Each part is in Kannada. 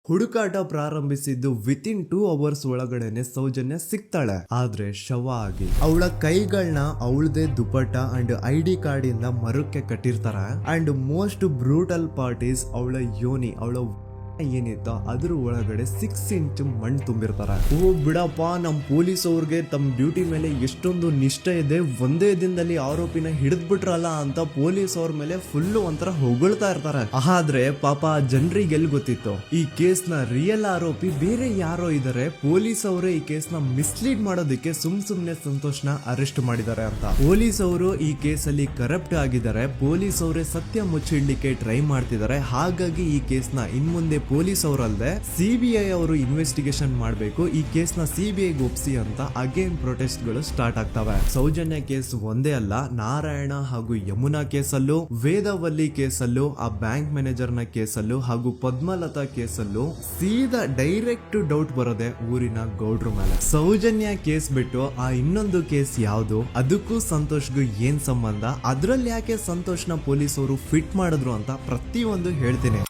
ಹುಡುಕಾಟ ಪ್ರಾರಂಭಿಸಿದ್ದು ವಿತಿನ್ 2 ಅವರ್ಸ್ ಒಳಗಡೆನೆ ಸೌಜನ್ಯ ಸಿಗ್ತಾಳೆ. ಆದ್ರೆ ಶವ ಆಗಿ ಅವಳ ಕೈಗಳನ್ನ ಅವಳದೇ ದುಪಟ್ಟ ಅಂಡ್ ID ಕಾರ್ಡ್ ಇಂದ ಮರಕ್ಕೆ ಕಟ್ಟಿರ್ತಾರೆ. And most brutal part is ಅವಳ ಯೋನಿ, ಅವಳ ಏನಿತ್ತ ಅದ್ರ ಒಳಗಡೆ 6 ಇಂಚ್ ಮಣ್ಣು ತುಂಬಿರ್ತಾರೆ. ಓ ಬಿಡಪ್ಪ, ನಮ್ ಪೊಲೀಸ್ ಅವ್ರಿಗೆ ತಮ್ಮ ಡ್ಯೂಟಿ ಮೇಲೆ ಎಷ್ಟೊಂದು ನಿಷ್ಠೆ ಇದೆ, ಒಂದೇ ದಿನದಲ್ಲಿ ಆರೋಪಿನ ಹಿಡಿದ್ಬಿಟ್ರಲ್ಲ ಅಂತ ಪೊಲೀಸ್ ಅವ್ರ ಮೇಲೆ ಫುಲ್ ಒಂಥರ ಹೊಗಳ್ತಾ ಇರ್ತಾರೆ. ಆದ್ರೆ ಪಾಪ ಜನರಿಗೆ ಎಲ್ಲಿ ಗೊತ್ತಿತ್ತು ಈ ಕೇಸ್ ನ ರಿಯಲ್ ಆರೋಪಿ ಬೇರೆ ಯಾರೋ ಇದಾರೆ, ಪೊಲೀಸ್ ಅವರೇ ಈ ಕೇಸ್ ನ ಮಿಸ್ಲೀಡ್ ಮಾಡೋದಕ್ಕೆ ಸುಮ್ನೆ ಸಂತೋಷ್ನ ಅರೆಸ್ಟ್ ಮಾಡಿದ್ದಾರೆ ಅಂತ. ಪೊಲೀಸ್ ಅವರು ಈ ಕೇಸ್ ಅಲ್ಲಿ ಕರಪ್ಟ್ ಆಗಿದ್ದಾರೆ, ಪೊಲೀಸ್ ಅವರೇ ಸತ್ಯ ಮುಚ್ಚಿಡ್ಲಿಕ್ಕೆ ಟ್ರೈ ಮಾಡ್ತಿದ್ದಾರೆ. ಹಾಗಾಗಿ ಈ ಕೇಸ್ ನ ಇನ್ಮುಂದೆ ಪೊಲೀಸ್ ಅವರಲ್ಲದೆ CBI ಅವರು ಇನ್ವೆಸ್ಟಿಗೇಷನ್ ಮಾಡಬೇಕು, ಈ ಕೇಸ್ ನ CBI ಒಪ್ಸಿ ಅಂತ ಅಗೇನ್ ಪ್ರೊಟೆಸ್ಟ್ ಗಳು ಸ್ಟಾರ್ಟ್ ಆಗ್ತವೆ. ಸೌಜನ್ಯ ಕೇಸ್ ಒಂದೇ ಅಲ್ಲ, ನಾರಾಯಣ ಹಾಗೂ ಯಮುನಾ ಕೇಸಲ್ಲೂ, ವೇದವಲ್ಲಿ ಕೇಸಲ್ಲೂ, ಆ ಬ್ಯಾಂಕ್ ಮ್ಯಾನೇಜರ್ ನ ಕೇಸಲ್ಲೂ ಹಾಗೂ ಪದ್ಮಲತಾ ಕೇಸಲ್ಲೂ ಸೀದಾ ಡೈರೆಕ್ಟ್ ಡೌಟ್ ಬರೋದೆ ಊರಿನ ಗೌಡ್ರ ಮೇಲೆ. ಸೌಜನ್ಯ ಕೇಸ್ ಬಿಟ್ಟು ಆ ಇನ್ನೊಂದು ಕೇಸ್ ಯಾವುದು, ಅದಕ್ಕೂ ಸಂತೋಷ್ಗೂ ಏನ್ ಸಂಬಂಧ, ಅದ್ರಲ್ಲಿ ಯಾಕೆ ಸಂತೋಷ್ನ ಪೊಲೀಸ್ ಅವರು ಫಿಟ್ ಮಾಡಿದ್ರು ಅಂತ ಪ್ರತಿಯೊಂದು ಹೇಳ್ತೀನಿ.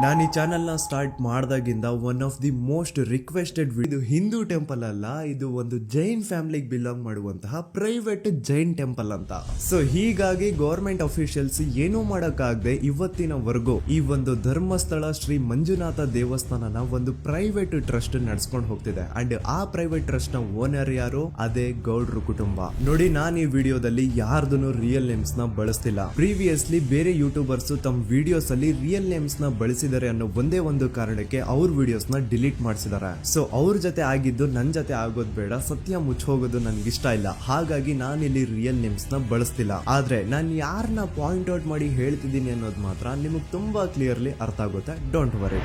ನಾನು ಈ ಚಾನೆಲ್ ನ ಸ್ಟಾರ್ಟ್ ಮಾಡಿದಾಗಿಂದ one of the most requested ಇದು ಹಿಂದೂ ಟೆಂಪಲ್ ಅಲ್ಲ, ಇದು ಒಂದು ಜೈನ್ ಫ್ಯಾಮಿಲಿಗೆ ಬಿಲಾಂಗ್ ಮಾಡುವಂತಹ ಪ್ರೈವೇಟ್ ಜೈನ್ ಟೆಂಪಲ್ ಅಂತ. ಸೊ ಹೀಗಾಗಿ ಗವರ್ಮೆಂಟ್ ಅಫಿಷಿಯಲ್ಸ್ ಏನೂ ಮಾಡಕ್ಕಾಗದೆ ಇವತ್ತಿನವರೆಗೂ ಈ ಒಂದು ಧರ್ಮಸ್ಥಳ ಶ್ರೀ ಮಂಜುನಾಥ ದೇವಸ್ಥಾನನ ಒಂದು ಪ್ರೈವೇಟ್ ಟ್ರಸ್ಟ್ ನಡ್ಸ್ಕೊಂಡು ಹೋಗ್ತಿದೆ. ಅಂಡ್ ಆ ಪ್ರೈವೇಟ್ ಟ್ರಸ್ಟ್ ನ ಓನರ್ ಯಾರು, ಅದೇ ಗೌಡ್ರು ಕುಟುಂಬ. ನೋಡಿ, ನಾನು ಈ ವಿಡಿಯೋದಲ್ಲಿ ಯಾರ್ದು ರಿಯಲ್ ನೇಮ್ಸ್ ನ ಬಳಸ್ತಿಲ್ಲ. ಪ್ರೀವಿಯಸ್ಲಿ ಬೇರೆ ಯೂಟ್ಯೂಬರ್ಸ್ ತಮ್ಮ ವಿಡಿಯೋಸ್ ಅಲ್ಲಿ ರಿಯಲ್ ನೇಮ್ಸ್ ನ ಬಳಸಿ ಅನ್ನೋ ಒಂದೇ ಒಂದು ಕಾರಣಕ್ಕೆ ಅವ್ರ ವಿಡಿಯೋಸ್ ನ ಡಿಲೀಟ್ ಮಾಡಿಸಿದ್ದಾರೆ. ಸೊ ಅವ್ರ ಜೊತೆ ಆಗಿದ್ದು ನನ್ ಜೊತೆ ಆಗೋದ್ ಬೇಡ, ಸತ್ಯ ಮುಚ್ಚೋಗೋದು ನನ್ಗೆ ಇಷ್ಟ ಇಲ್ಲ. ಹಾಗಾಗಿ ನಾನಿಲ್ಲಿ ರಿಯಲ್ ನೇಮ್ಸ್ ನ ಬಳಸ್ತಿಲ್ಲ. ಆದ್ರೆ ನಾನು ಯಾರನ್ನ ಪಾಯಿಂಟ್ ಔಟ್ ಮಾಡಿ ಹೇಳ್ತಿದ್ದೀನಿ ಅನ್ನೋದು ಮಾತ್ರ ನಿಮಗೆ ತುಂಬಾ ಕ್ಲಿಯರ್ಲಿ ಅರ್ಥ ಆಗುತ್ತೆ. Don't worry.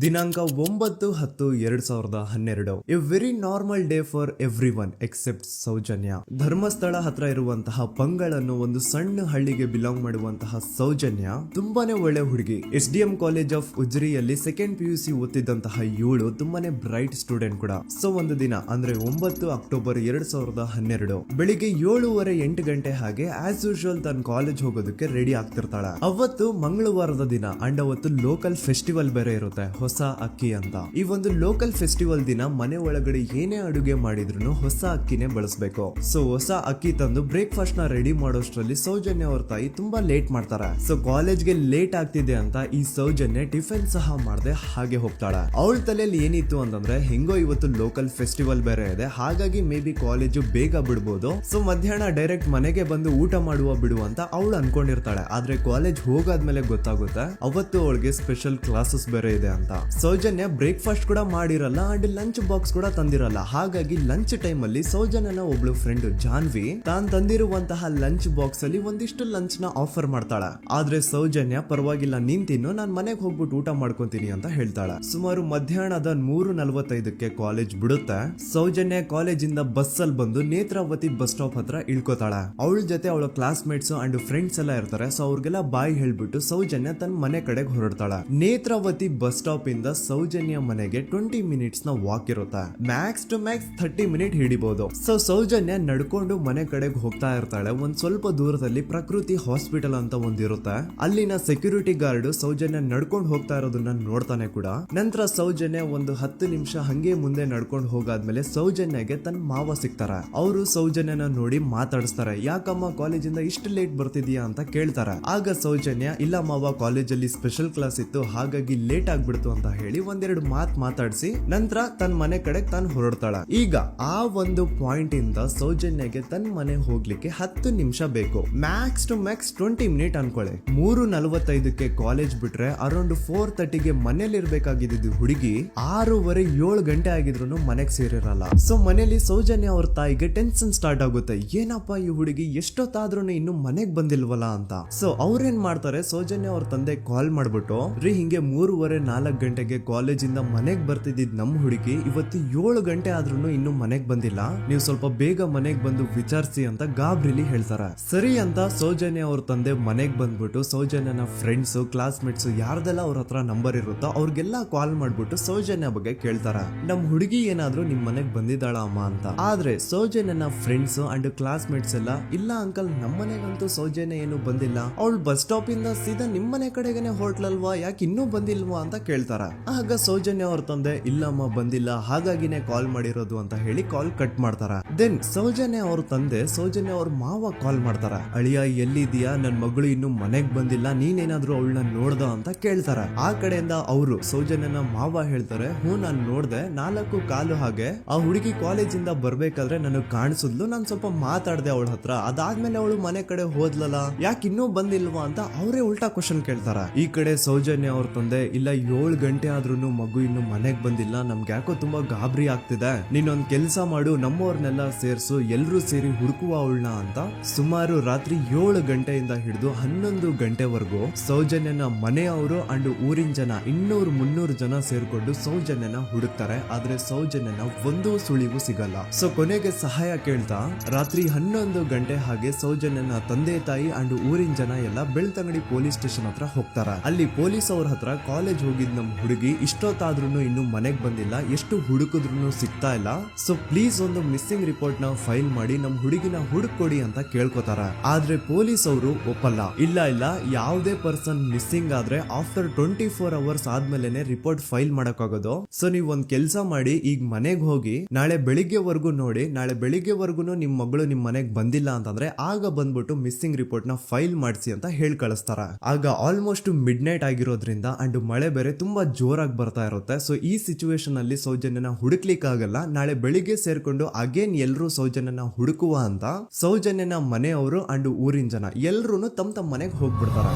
ದಿನಾಂಕ 9/10/2012 a very normal day for everyone except Soujanya. Dharmasthala ಹತ್ರ ಇರುವಂತಹ ಪಂಗಳನ್ನು ಒಂದು ಸಣ್ಣ ಹಳ್ಳಿಗೆ ಬಿಲಾಂಗ್ ಮಾಡುವಂತಹ ಸೌಜನ್ಯ ತುಂಬಾನೇ ಒಳ್ಳೆ ಹುಡುಗಿ. SDM ಕಾಲೇಜ್ ಆಫ್ ಉಜ್ರಿಯಲ್ಲಿ 2nd PUC ಓದ್ತಿದ್ದಂತಹ ಇವಳು ತುಂಬಾನೇ ಬ್ರೈಟ್ ಸ್ಟೂಡೆಂಟ್ ಕೂಡ. ಸೊ ಒಂದು ದಿನ ಅಂದ್ರೆ 9 ಅಕ್ಟೋಬರ್ 2012 ಬೆಳಿಗ್ಗೆ 7:30-8 ಗಂಟೆ ಹಾಗೆ ಆಸ್ ಯೂಶುವಲ್ ತನ್ನ ಕಾಲೇಜ್ ಹೋಗೋದಕ್ಕೆ ರೆಡಿ ಆಗ್ತಿರ್ತಾಳೆ. ಅವತ್ತು ಮಂಗಳವಾರದ ದಿನ ಅಂಡ್ ಅವತ್ತು ಲೋಕಲ್ ಫೆಸ್ಟಿವಲ್ ಬೇರೆ ಇರುತ್ತೆ, ಹೊಸ ಅಕ್ಕಿ ಅಂತ. ಈ ಒಂದು ಲೋಕಲ್ ಫೆಸ್ಟಿವಲ್ ದಿನ ಮನೆ ಒಳಗಡೆ ಏನೇ ಅಡುಗೆ ಮಾಡಿದ್ರು ಹೊಸ ಅಕ್ಕಿನೇ ಬಳಸಬೇಕು. ಸೊ ಹೊಸ ಅಕ್ಕಿ ತಂದು ಬ್ರೇಕ್ಫಾಸ್ಟ್ ನ ರೆಡಿ ಮಾಡೋಷ್ಟ್ರಲ್ಲಿ ಸೌಜನ್ಯ ಅವ್ರ ತಾಯಿ ತುಂಬಾ ಲೇಟ್ ಮಾಡ್ತಾರೆ. ಸೊ ಕಾಲೇಜ್ಗೆ ಲೇಟ್ ಆಗ್ತಿದೆ ಅಂತ ಈ ಸೌಜನ್ಯ ಟಿಫಿನ್ ಸಹ ಮಾಡದೆ ಹಾಗೆ ಹೋಗ್ತಾಳೆ. ಅವಳ ತಲೆಯಲ್ಲಿ ಏನಿತ್ತು ಅಂತಂದ್ರೆ, ಹೆಂಗೋ ಇವತ್ತು ಲೋಕಲ್ ಫೆಸ್ಟಿವಲ್ ಬೇರೆ ಇದೆ, ಹಾಗಾಗಿ ಮೇ ಬಿ ಕಾಲೇಜು ಬೇಗ ಬಿಡ್ಬೋದು, ಸೊ ಮಧ್ಯಾಹ್ನ ಡೈರೆಕ್ಟ್ ಮನೆಗೆ ಬಂದು ಊಟ ಬಿಡುವ ಅಂತ ಅವಳು ಅನ್ಕೊಂಡಿರ್ತಾಳೆ. ಆದ್ರೆ ಕಾಲೇಜ್ ಹೋಗಾದ್ಮೇಲೆ ಗೊತ್ತಾಗುತ್ತೆ ಅವತ್ತು ಅವಳಿಗೆ ಸ್ಪೆಷಲ್ ಕ್ಲಾಸಸ್ ಬೇರೆ ಇದೆ ಅಂತ. ಸೌಜನ್ಯ ಬ್ರೇಕ್ಫಾಸ್ಟ್ ಕೂಡ ಮಾಡಿರಲ್ಲ ಅಂಡ್ ಲಂಚ್ ಬಾಕ್ಸ್ ಕೂಡ ತಂದಿರಲ್ಲ. ಹಾಗಾಗಿ ಲಂಚ್ ಟೈಮ್ ಅಲ್ಲಿ ಸೌಜನ್ಯನ ಒಬ್ಳು ಫ್ರೆಂಡ್ ಜಾನ್ವಿ ತಾನ್ ತಂದಿರುವಂತಹ ಲಂಚ್ ಬಾಕ್ಸ್ ಅಲ್ಲಿ ಒಂದಿಷ್ಟು ಲಂಚ್ ನ ಆಫರ್ ಮಾಡ್ತಾಳೆ. ಆದ್ರೆ ಸೌಜನ್ಯ ಪರವಾಗಿಲ್ಲ ನೀನ್ ತಿನ್ನು, ನಾನ್ ಮನೆಗೆ ಹೋಗ್ಬಿಟ್ಟು ಊಟ ಮಾಡ್ಕೊಂತೀನಿ ಅಂತ ಹೇಳ್ತಾಳೆ. ಸುಮಾರು ಮಧ್ಯಾಹ್ನದ 3:45ಕ್ಕೆ ಕಾಲೇಜ್ ಬಿಡುತ್ತೆ. ಸೌಜನ್ಯ ಕಾಲೇಜ್ ಇಂದ ಬಸ್ ಅಲ್ಲಿ ಬಂದು ನೇತ್ರಾವತಿ ಬಸ್ ಸ್ಟಾಪ್ ಹತ್ರ ಇಳ್ಕೋತಾಳೆ. ಅವಳ ಜೊತೆ ಅವಳ ಕ್ಲಾಸ್ ಮೇಟ್ಸ್ ಅಂಡ್ ಫ್ರೆಂಡ್ಸ್ ಎಲ್ಲ ಇರ್ತಾರೆ. ಸೊ ಅವ್ರಿಗೆಲ್ಲ ಬಾಯ್ ಹೇಳ್ಬಿಟ್ಟು ಸೌಜನ್ಯ ತನ್ನ ಮನೆ ಕಡೆಗೆ ಹೊರಡ್ತಾಳೆ. ನೇತ್ರಾವತಿ ಬಸ್ ಸ್ಟಾಪ್ ಇಂದ ಸೌಜನ್ಯ ಮನೆಗೆ 20 ಮಿನಿಟ್ಸ್ ನ ವಾಕ್ ಇರುತ್ತೆ. ಮ್ಯಾಕ್ಸ್ ಟು ಮ್ಯಾಕ್ಸ್ 30 ಮಿನಿಟ್ ಹಿಡಿಬಹುದು. ಸೊ ಸೌಜನ್ಯ ನಡ್ಕೊಂಡು ಮನೆ ಕಡೆಗೆ ಹೋಗ್ತಾ ಇರ್ತಾಳೆ. ಒಂದ್ ಸ್ವಲ್ಪ ದೂರದಲ್ಲಿ ಪ್ರಕೃತಿ ಹಾಸ್ಪಿಟಲ್ ಅಂತ ಒಂದಿರುತ್ತೆ. ಅಲ್ಲಿನ ಸೆಕ್ಯೂರಿಟಿ ಗಾರ್ಡ್ ಸೌಜನ್ಯ ನಡ್ಕೊಂಡು ಹೋಗ್ತಾ ಇರೋದನ್ನ ನೋಡ್ತಾನೆ ಕೂಡ. ನಂತರ ಸೌಜನ್ಯ ಒಂದು 10 ನಿಮಿಷ ಹಂಗೆ ಮುಂದೆ ನಡ್ಕೊಂಡು ಹೋಗಾದ್ಮೇಲೆ ಸೌಜನ್ಯಗೆ ತನ್ನ ಮಾವ ಸಿಗ್ತಾರೆ. ಅವರು ಸೌಜನ್ಯನ ನೋಡಿ ಮಾತಾಡಿಸ್ತಾರೆ. ಯಾಕಮ್ಮ ಕಾಲೇಜಿಂದ ಇಷ್ಟು ಲೇಟ್ ಬರ್ತಿದ್ಯಾ ಅಂತ ಕೇಳ್ತಾರೆ. ಆಗ ಸೌಜನ್ಯ, ಇಲ್ಲ ಮಾವ, ಕಾಲೇಜಲ್ಲಿ ಸ್ಪೆಷಲ್ ಕ್ಲಾಸ್ ಇತ್ತು, ಹಾಗಾಗಿ ಲೇಟ್ ಆಗ್ಬಿಡ್ತು ಅಂತ ಹೇಳಿ ಒಂದೆರಡು ಮಾತಾಡಿಸಿ ನಂತರ ತನ್ನ ಮನೆ ಕಡೆ ತಾನು ಹೊರಡ್ತಾಳ. ಈಗ ಆ ಒಂದು ಪಾಯಿಂಟ್ ಇಂದ ಸೌಜನ್ಯಗೆ ತನ್ನ ಮನೆ ಹೋಗ್ಲಿಕ್ಕೆ 10 ನಿಮಿಷ ಬೇಕು. ಮ್ಯಾಕ್ಸ್ ಟು ಮ್ಯಾಕ್ಸ್ 20 ಮಿನಿಟ್ ಅನ್ಕೊಳ್ಳಿ. 3:45ಕ್ಕೆ ಕಾಲೇಜ್ ಬಿಟ್ರೆ ಅರೌಂಡ್ 4:30ಗೆ ಮನೇಲಿ ಇರ್ಬೇಕಾಗಿದ್ದು ಹುಡುಗಿ 6:30-7 ಗಂಟೆ ಆಗಿದ್ರು ಮನೆಗೆ ಸೇರಿರಲ್ಲ. ಸೊ ಮನೇಲಿ ಸೌಜನ್ಯ ಅವ್ರ ತಾಯಿಗೆ ಟೆನ್ಷನ್ ಸ್ಟಾರ್ಟ್ ಆಗುತ್ತೆ. ಏನಪ್ಪ ಈ ಹುಡುಗಿ ಎಷ್ಟೊತ್ತಾದ್ರೂ ಇನ್ನು ಮನೆಗ್ ಬಂದಿಲ್ವಲ್ಲ ಅಂತ. ಸೊ ಅವ್ರೇನ್ ಮಾಡ್ತಾರೆ, ಸೌಜನ್ಯ ಅವ್ರ ತಂದೆ ಕಾಲ್ ಮಾಡ್ಬಿಟ್ಟು, ರೀ ಹಿಂಗೆ 3:30-4 ಗಂಟೆಗೆ ಕಾಲೇಜಿಂದ ಮನೆಗ್ ಬರ್ತಿದ್ದಿದ್ ನಮ್ ಹುಡುಗಿ ಇವತ್ತು 7 ಗಂಟೆ ಆದ್ರೂ ಇನ್ನೂ ಮನೆಗ್ ಬಂದಿಲ್ಲ, ನೀವು ಸ್ವಲ್ಪ ಬೇಗ ಮನೆಗ್ ಬಂದು ವಿಚಾರಿಸಿ ಅಂತ ಗಾಬ್ರಿಲಿ ಹೇಳ್ತಾರ. ಸರಿ ಅಂತ ಸೌಜನ್ಯ ಅವ್ರ ತಂದೆ ಮನೆಗ್ ಬಂದ್ಬಿಟ್ಟು ಸೌಜನ್ಯನ ಫ್ರೆಂಡ್ಸ್ ಕ್ಲಾಸ್ಮೇಟ್ಸ್ ಯಾರ್ದೆಲ್ಲ ಅವ್ರ ಹತ್ರ ನಂಬರ್ ಇರುತ್ತೋ ಅವ್ರಿಗೆಲ್ಲ ಕಾಲ್ ಮಾಡ್ಬಿಟ್ಟು ಸೌಜನ್ಯ ಬಗ್ಗೆ ಕೇಳ್ತಾರ. ನಮ್ ಹುಡುಗಿ ಏನಾದ್ರೂ ನಿಮ್ ಮನೆಗ್ ಬಂದಿದ್ದಾಳ ಅಮ್ಮ ಅಂತ. ಆದ್ರೆ ಸೌಜನ್ಯನ ಫ್ರೆಂಡ್ಸ್ ಅಂಡ್ ಕ್ಲಾಸ್ಮೇಟ್ಸ್ ಎಲ್ಲ ಇಲ್ಲ ಅಂಕಲ್ ನಮ್ ಮನೆಗಂತೂ ಸೌಜನ್ಯ ಏನು ಬಂದಿಲ್ಲ, ಅವಳು ಬಸ್ ಸ್ಟಾಪ್ ಇಂದ ಸೀದಾ ನಿಮ್ ಮನೆ ಕಡೆಗೇನೆ ಹೊರಟ್ಲಲ್ವಾ, ಯಾಕೆ ಇನ್ನೂ ಬಂದಿಲ್ವಾ ಅಂತ ಕೇಳ್ತಾರ. ಆಗ ಸೌಜನ್ಯ ಅವ್ರ ತಂದೆ ಇಲ್ಲಮ್ಮ ಬಂದಿಲ್ಲ, ಹಾಗಾಗಿನೇ ಕಾಲ್ ಮಾಡಿರೋದು ಅಂತ ಹೇಳಿ ಕಾಲ್ ಕಟ್ ಮಾಡ್ತಾರ. ದೆನ್ ಸೌಜನ್ಯ ಅವ್ರ ತಂದೆ ಸೌಜನ್ಯ ಅವ್ರ ಮಾವ ಕಾಲ್ ಮಾಡ್ತಾರ. ಅಳಿಯ ಎಲ್ಲಿದ್ಯಾ, ನನ್ ಮಗಳು ಇನ್ನು ಮನೆಗ್ ಬಂದಿಲ್ಲ, ನೀನೇನಾದ್ರೂ ಅವಳನ್ನ ನೋಡ್ದ ಅಂತ ಕೇಳ್ತಾರ. ಆ ಕಡೆಯಿಂದ ಅವರು ಸೌಜನ್ಯನ ಮಾವ ಹೇಳ್ತಾರೆ, ನಾನ್ ನೋಡ್ದೆ 4 ಕಾಲು ಹಾಗೆ ಆ ಹುಡುಗಿ ಕಾಲೇಜಿಂದ ಬರ್ಬೇಕಾದ್ರೆ ನನಗ್ ಕಾಣಿಸಿದ್ಲು, ನಾನ್ ಸ್ವಲ್ಪ ಮಾತಾಡ್ದೆ ಅವಳ ಹತ್ರ, ಅದಾದ್ಮೇಲೆ ಅವಳು ಮನೆ ಕಡೆ ಹೋದ್ಲಲ್ಲ, ಯಾಕೆ ಇನ್ನೂ ಬಂದಿಲ್ವಾ ಅಂತ ಅವರೇ ಉಲ್ಟಾ ಕ್ವಶನ್ ಕೇಳ್ತಾರ. ಈ ಕಡೆ ಸೌಜನ್ಯ ಅವ್ರ ತಂದೆ ಇಲ್ಲ 7 ಗಂಟೆ ಆದ್ರೂ ಮಗು ಇನ್ನು ಮನೆಗ್ ಬಂದಿಲ್ಲ, ನಮ್ಗೆ ಯಾಕೋ ತುಂಬಾ ಗಾಬರಿ ಆಗ್ತಿದೆ, ನೀನೊಂದ್ ಕೆಲ್ಸ ಮಾಡು, ನಮ್ಮವ್ರನ್ನೆಲ್ಲ ಸೇರ್ಸು, ಎಲ್ರೂ ಸೇರಿ ಹುಡುಕುವ ಅವಳನ್ನ ಅಂತ ಸುಮಾರು ರಾತ್ರಿ 7 ಗಂಟೆಯಿಂದ ಹಿಡಿದು 11 ಗಂಟೆವರೆಗೂ ಸೌಜನ್ಯನ ಮನೆಯವರು ಅಂಡ್ ಊರಿನ ಜನ 200-300 ಜನ ಸೇರ್ಕೊಂಡು ಸೌಜನ್ಯನ ಹುಡುಕ್ತಾರೆ. ಆದ್ರೆ ಸೌಜನ್ಯನ ಒಂದು ಸುಳಿವು ಸಿಗಲ್ಲ. ಸೊ ಕೊನೆಗೆ ಸಹಾಯ ಕೇಳ್ತಾ ರಾತ್ರಿ 11 ಗಂಟೆ ಹಾಗೆ ಸೌಜನ್ಯನ ತಂದೆ ತಾಯಿ ಅಂಡ್ ಊರಿನ ಜನ ಎಲ್ಲ ಬೆಳ್ತಂಗಡಿ ಪೊಲೀಸ್ ಸ್ಟೇಷನ್ ಹತ್ರ ಹೋಗ್ತಾರ. ಅಲ್ಲಿ ಪೊಲೀಸ್ ಅವ್ರ ಹತ್ರ ಕಾಲೇಜ್ ಹೋಗಿದ್ ನಮ್ ಹುಡುಗಿ ಇಷ್ಟೊತ್ತಾದ್ರೂ ಇನ್ನು ಮನೆಗ್ ಬಂದಿಲ್ಲ, ಎಷ್ಟು ಹುಡುಕಿದ್ರು ಸಿಗ್ತಾ ಇಲ್ಲ, ಸೊ ಪ್ಲೀಸ್ ಒಂದು ಮಿಸ್ಸಿಂಗ್ ರಿಪೋರ್ಟ್ ನ ಫೈಲ್ ಮಾಡಿ ನಮ್ ಹುಡುಗಿನ ಹುಡುಕೊಡಿ ಅಂತ ಕೇಳ್ಕೊತಾರ. ಆದ್ರೆ ಪೊಲೀಸ್ ಅವರು ಒಪ್ಪಲ್ಲ. ಇಲ್ಲ ಯಾವುದೇ ಪರ್ಸನ್ ಮಿಸ್ಸಿಂಗ್ ಆದ್ರೆ ಆಫ್ಟರ್ 24 ಅವರ್ಸ್ ಆದ್ಮೇಲೆ ರಿಪೋರ್ಟ್ ಫೈಲ್ ಮಾಡಕ್ಕಾಗೋದು. ಸೊ ನೀವ್ ಒಂದ್ ಕೆಲ್ಸ ಮಾಡಿ, ಈಗ ಮನೆಗ್ ಹೋಗಿ ನಾಳೆ ಬೆಳಿಗ್ಗೆವರೆಗೂ ನೋಡಿ, ನಾಳೆ ಬೆಳಿಗ್ಗೆವರೆಗೂ ನಿಮ್ ಮಗಳು ನಿಮ್ ಮನೆಗ್ ಬಂದಿಲ್ಲ ಅಂತಂದ್ರೆ ಆಗ ಬಂದ್ಬಿಟ್ಟು ಮಿಸ್ಸಿಂಗ್ ರಿಪೋರ್ಟ್ ನ ಫೈಲ್ ಮಾಡಿಸಿ ಅಂತ ಹೇಳಿ ಕಳಿಸ್ತಾರ. ಆಗ ಆಲ್ಮೋಸ್ಟ್ ಮಿಡ್ ನೈಟ್ ಆಗಿರೋದ್ರಿಂದ ಅಂಡ್ ಮಳೆ ಬೇರೆ ತುಂಬಾ ಜೋರಾಗಿ ಬರ್ತಾ ಇರುತ್ತೆ. ಸೊ ಈ ಸಿಚುವೇಶನ್ ಅಲ್ಲಿ ಸೌಜನ್ಯನ ಹುಡುಕ್ಲಿಕ್ಕೆ ಆಗಲ್ಲ. ನಾಳೆ ಬೆಳಿಗ್ಗೆ ಸೇರ್ಕೊಂಡು ಅಗೇನ್ ಎಲ್ರು ಸೌಜನ್ಯನ ಹುಡುಕುವ ಅಂತ ಸೌಜನ್ಯನ ಮನೆಯವರು ಅಂಡ್ ಊರಿನ ಜನ ಎಲ್ರು ತಮ್ಮ ಮನೆಗೆ ಹೋಗ್ಬಿಡ್ತಾರ.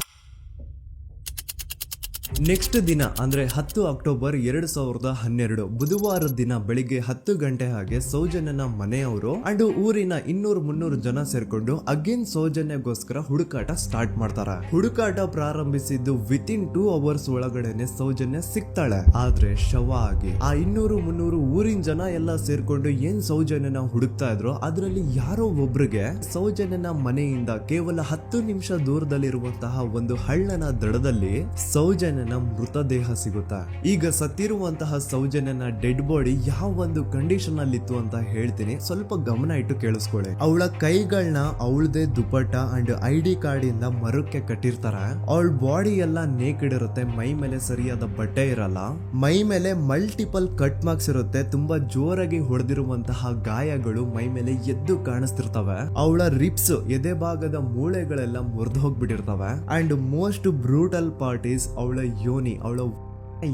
ನೆಕ್ಸ್ಟ್ ದಿನ ಅಂದ್ರೆ 10 ಅಕ್ಟೋಬರ್ 2012 ಬುಧವಾರದ ದಿನ ಬೆಳಿಗ್ಗೆ 10 ಗಂಟೆ ಹಾಗೆ ಸೌಜನ್ಯನ ಮನೆಯವರು ಅಂಡ್ ಊರಿನ 200-300 ಜನ ಸೇರ್ಕೊಂಡು ಅಗೇನ್ ಸೌಜನ್ಯಗೋಸ್ಕರ ಹುಡುಕಾಟ ಸ್ಟಾರ್ಟ್ ಮಾಡ್ತಾರ. ಹುಡುಕಾಟ ಪ್ರಾರಂಭಿಸಿದ್ದು ವಿತಿನ್ 2 ಅವರ್ಸ್ ಒಳಗಡೆನೆ ಸೌಜನ್ಯ ಸಿಗ್ತಾಳೆ. ಆದ್ರೆ ಶವ ಆಗಿ ಆ 200-300 ಊರಿನ ಜನ ಎಲ್ಲ ಸೇರ್ಕೊಂಡು ಏನ್ ಸೌಜನ್ಯನ ಹುಡುಕ್ತಾ ಇದ್ರು, ಅದ್ರಲ್ಲಿ ಯಾರೋ ಒಬ್ರಿಗೆ ಸೌಜನ್ಯನ ಮನೆಯಿಂದ ಕೇವಲ 10 ನಿಮಿಷ ದೂರದಲ್ಲಿರುವಂತಹ ಒಂದು ಹಳ್ಳನ ದಡದಲ್ಲಿ ಸೌಜನ್ಯನ ಮೃತದೇಹ ಸಿಗುತ್ತಾ. ಈಗ ಸತ್ತಿರುವಂತಹ ಸೌಜನ್ಯನ ಡೆಡ್ ಬಾಡಿ ಯಾವ ಒಂದು ಕಂಡೀಷನ್ ಅಲ್ಲಿ ಇತ್ತು ಅಂತ ಹೇಳ್ತೀನಿ, ಸ್ವಲ್ಪ ಗಮನ ಇಟ್ಟು ಕೇಳಿಸ್ಕೊಳ್ಳಿ. ಅವಳ ಕೈಗಳನ್ನ ಅವಳದೇ ದುಪಟ್ಟ ಅಂಡ್ ID ಕಾರ್ಡ್ ಇಂದ ಮರಕ್ಕೆ ಕಟ್ಟಿರ್ತಾರ. ಅವಳ ಬಾಡಿ ಎಲ್ಲ ನೇಕೆಡ್ ಇರುತ್ತೆ, ಮೈ ಮೇಲೆ ಸರಿಯಾದ ಬಟ್ಟೆ ಇರಲ್ಲ, ಮೈ ಮೇಲೆ ಮಲ್ಟಿಪಲ್ ಕಟ್ ಮಾರ್ಕ್ಸ್ ಇರುತ್ತೆ, ತುಂಬಾ ಜೋರಾಗಿ ಹೊಡೆದಿರುವಂತಹ ಗಾಯಗಳು ಮೈ ಮೇಲೆ ಎದ್ದು ಕಾಣಿಸ್ತಿರ್ತವೆ. ಅವಳ ರಿಪ್ಸ್ ಎದೆ ಭಾಗದ ಮೂಳೆಗಳೆಲ್ಲ ಮುರಿದು ಹೋಗ್ಬಿಟ್ಟಿರ್ತವೆ. And most brutal part is ಅವಳ ಯೋನಿ, ಅವಳ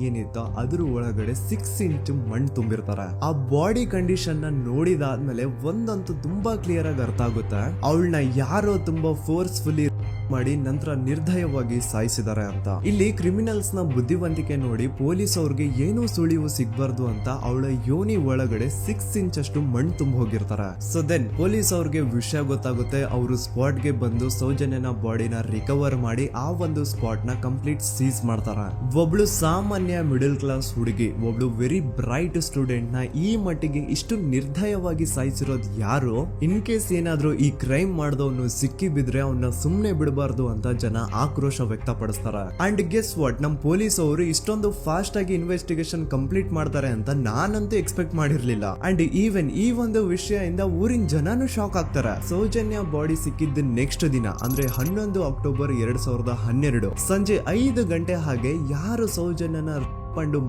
ಏನಿತ್ತು ಅದ್ರ ಒಳಗಡೆ 6 ಇಂಚ್ ಮಣ್ಣು ತುಂಬಿರ್ತಾರ. ಆ ಬಾಡಿ ಕಂಡೀಷನ್ ನ ನೋಡಿದಾದ್ಮೇಲೆ ಒಂದಂತೂ ತುಂಬಾ ಕ್ಲಿಯರ್ ಆಗಿ ಅರ್ಥ ಆಗುತ್ತೆ, ಅವಳನ್ನ ಯಾರೋ ತುಂಬಾ ಫೋರ್ಸ್ಫುಲಿ ಮಾಡಿ ನಂತರ ನಿರ್ದಯವಾಗಿ ಸಾಯಿಸಿದ್ದಾರೆ ಅಂತ. ಇಲ್ಲಿ ಕ್ರಿಮಿನಲ್ಸ್ ನ ಬುದ್ಧಿವಂತಿಕೆ ನೋಡಿ ಪೊಲೀಸ್ ಅವ್ರಿಗೆ ಏನೂ ಸುಳಿವು ಸಿಗ್ಬಾರ್ದು ಅಂತ ಅವಳ ಯೋನಿ ಒಳಗಡೆ 6 ಇಂಚ್ ಅಷ್ಟು ಮಣ್ಣು ತುಂಬ ಹೋಗಿರ್ತಾರ. ಸೊ ದೆನ್ ಪೊಲೀಸ್ ಅವ್ರಿಗೆ ವಿಷಯ ಗೊತ್ತಾಗುತ್ತೆ. ಅವರು ಸ್ಪಾಟ್ ಗೆ ಬಂದು ಸೌಜನ್ಯನ ಬಾಡಿನ ರಿಕವರ್ ಮಾಡಿ ಆ ಒಂದು ಸ್ಪಾಟ್ ನ ಕಂಪ್ಲೀಟ್ ಸೀಸ್ ಮಾಡ್ತಾರ. ಒಬ್ಳು ಸಾಮಾನ್ಯ ಮಿಡಲ್ ಕ್ಲಾಸ್ ಹುಡುಗಿ, ಒಬ್ಳು ವೆರಿ ಬ್ರೈಟ್ ಸ್ಟೂಡೆಂಟ್ ನ ಈ ಮಟ್ಟಿಗೆ ಇಷ್ಟು ನಿರ್ದಯವಾಗಿ ಸಾಯಿಸಿರೋದು ಯಾರು? ಇನ್ ಕೇಸ್ ಏನಾದ್ರೂ ಈ ಕ್ರೈಮ್ ಮಾಡಿದವನು ಸಿಕ್ಕಿ ಬಿದ್ರೆ ಅವನ್ನ ಸುಮ್ನೆ ಬಿಡಬಾರ್ದು ಅಂತ ಜನ ಆಕ್ರೋಶ ವ್ಯಕ್ತಪಡಿಸ್ತಾರ. ಅಂಡ್ ಗೆಸ್ ವಾಟ್, ನಮ್ ಪೊಲೀಸ್ ಅವರು ಇಷ್ಟೊಂದು ಫಾಸ್ಟ್ ಆಗಿ ಇನ್ವೆಸ್ಟಿಗೇಷನ್ ಕಂಪ್ಲೀಟ್ ಮಾಡ್ತಾರೆ ಅಂತ ನಾನಂತೂ ಎಕ್ಸ್ಪೆಕ್ಟ್ ಮಾಡಿರ್ಲಿಲ್ಲ. ಅಂಡ್ ಈವನ್ ಈ ಒಂದು ವಿಷಯದಿಂದ ಊರಿನ ಜನನು ಶಾಕ್ ಆಗ್ತಾರ. ಸೌಜನ್ಯ ಬಾಡಿ ಸಿಕ್ಕಿದ್ದ ನೆಕ್ಸ್ಟ್ ದಿನ ಅಂದ್ರೆ 11 ಅಕ್ಟೋಬರ್ 2012 ಸಂಜೆ 5 ಗಂಟೆ ಹಾಗೆ ಯಾರು ಸೌಜನ್ಯನ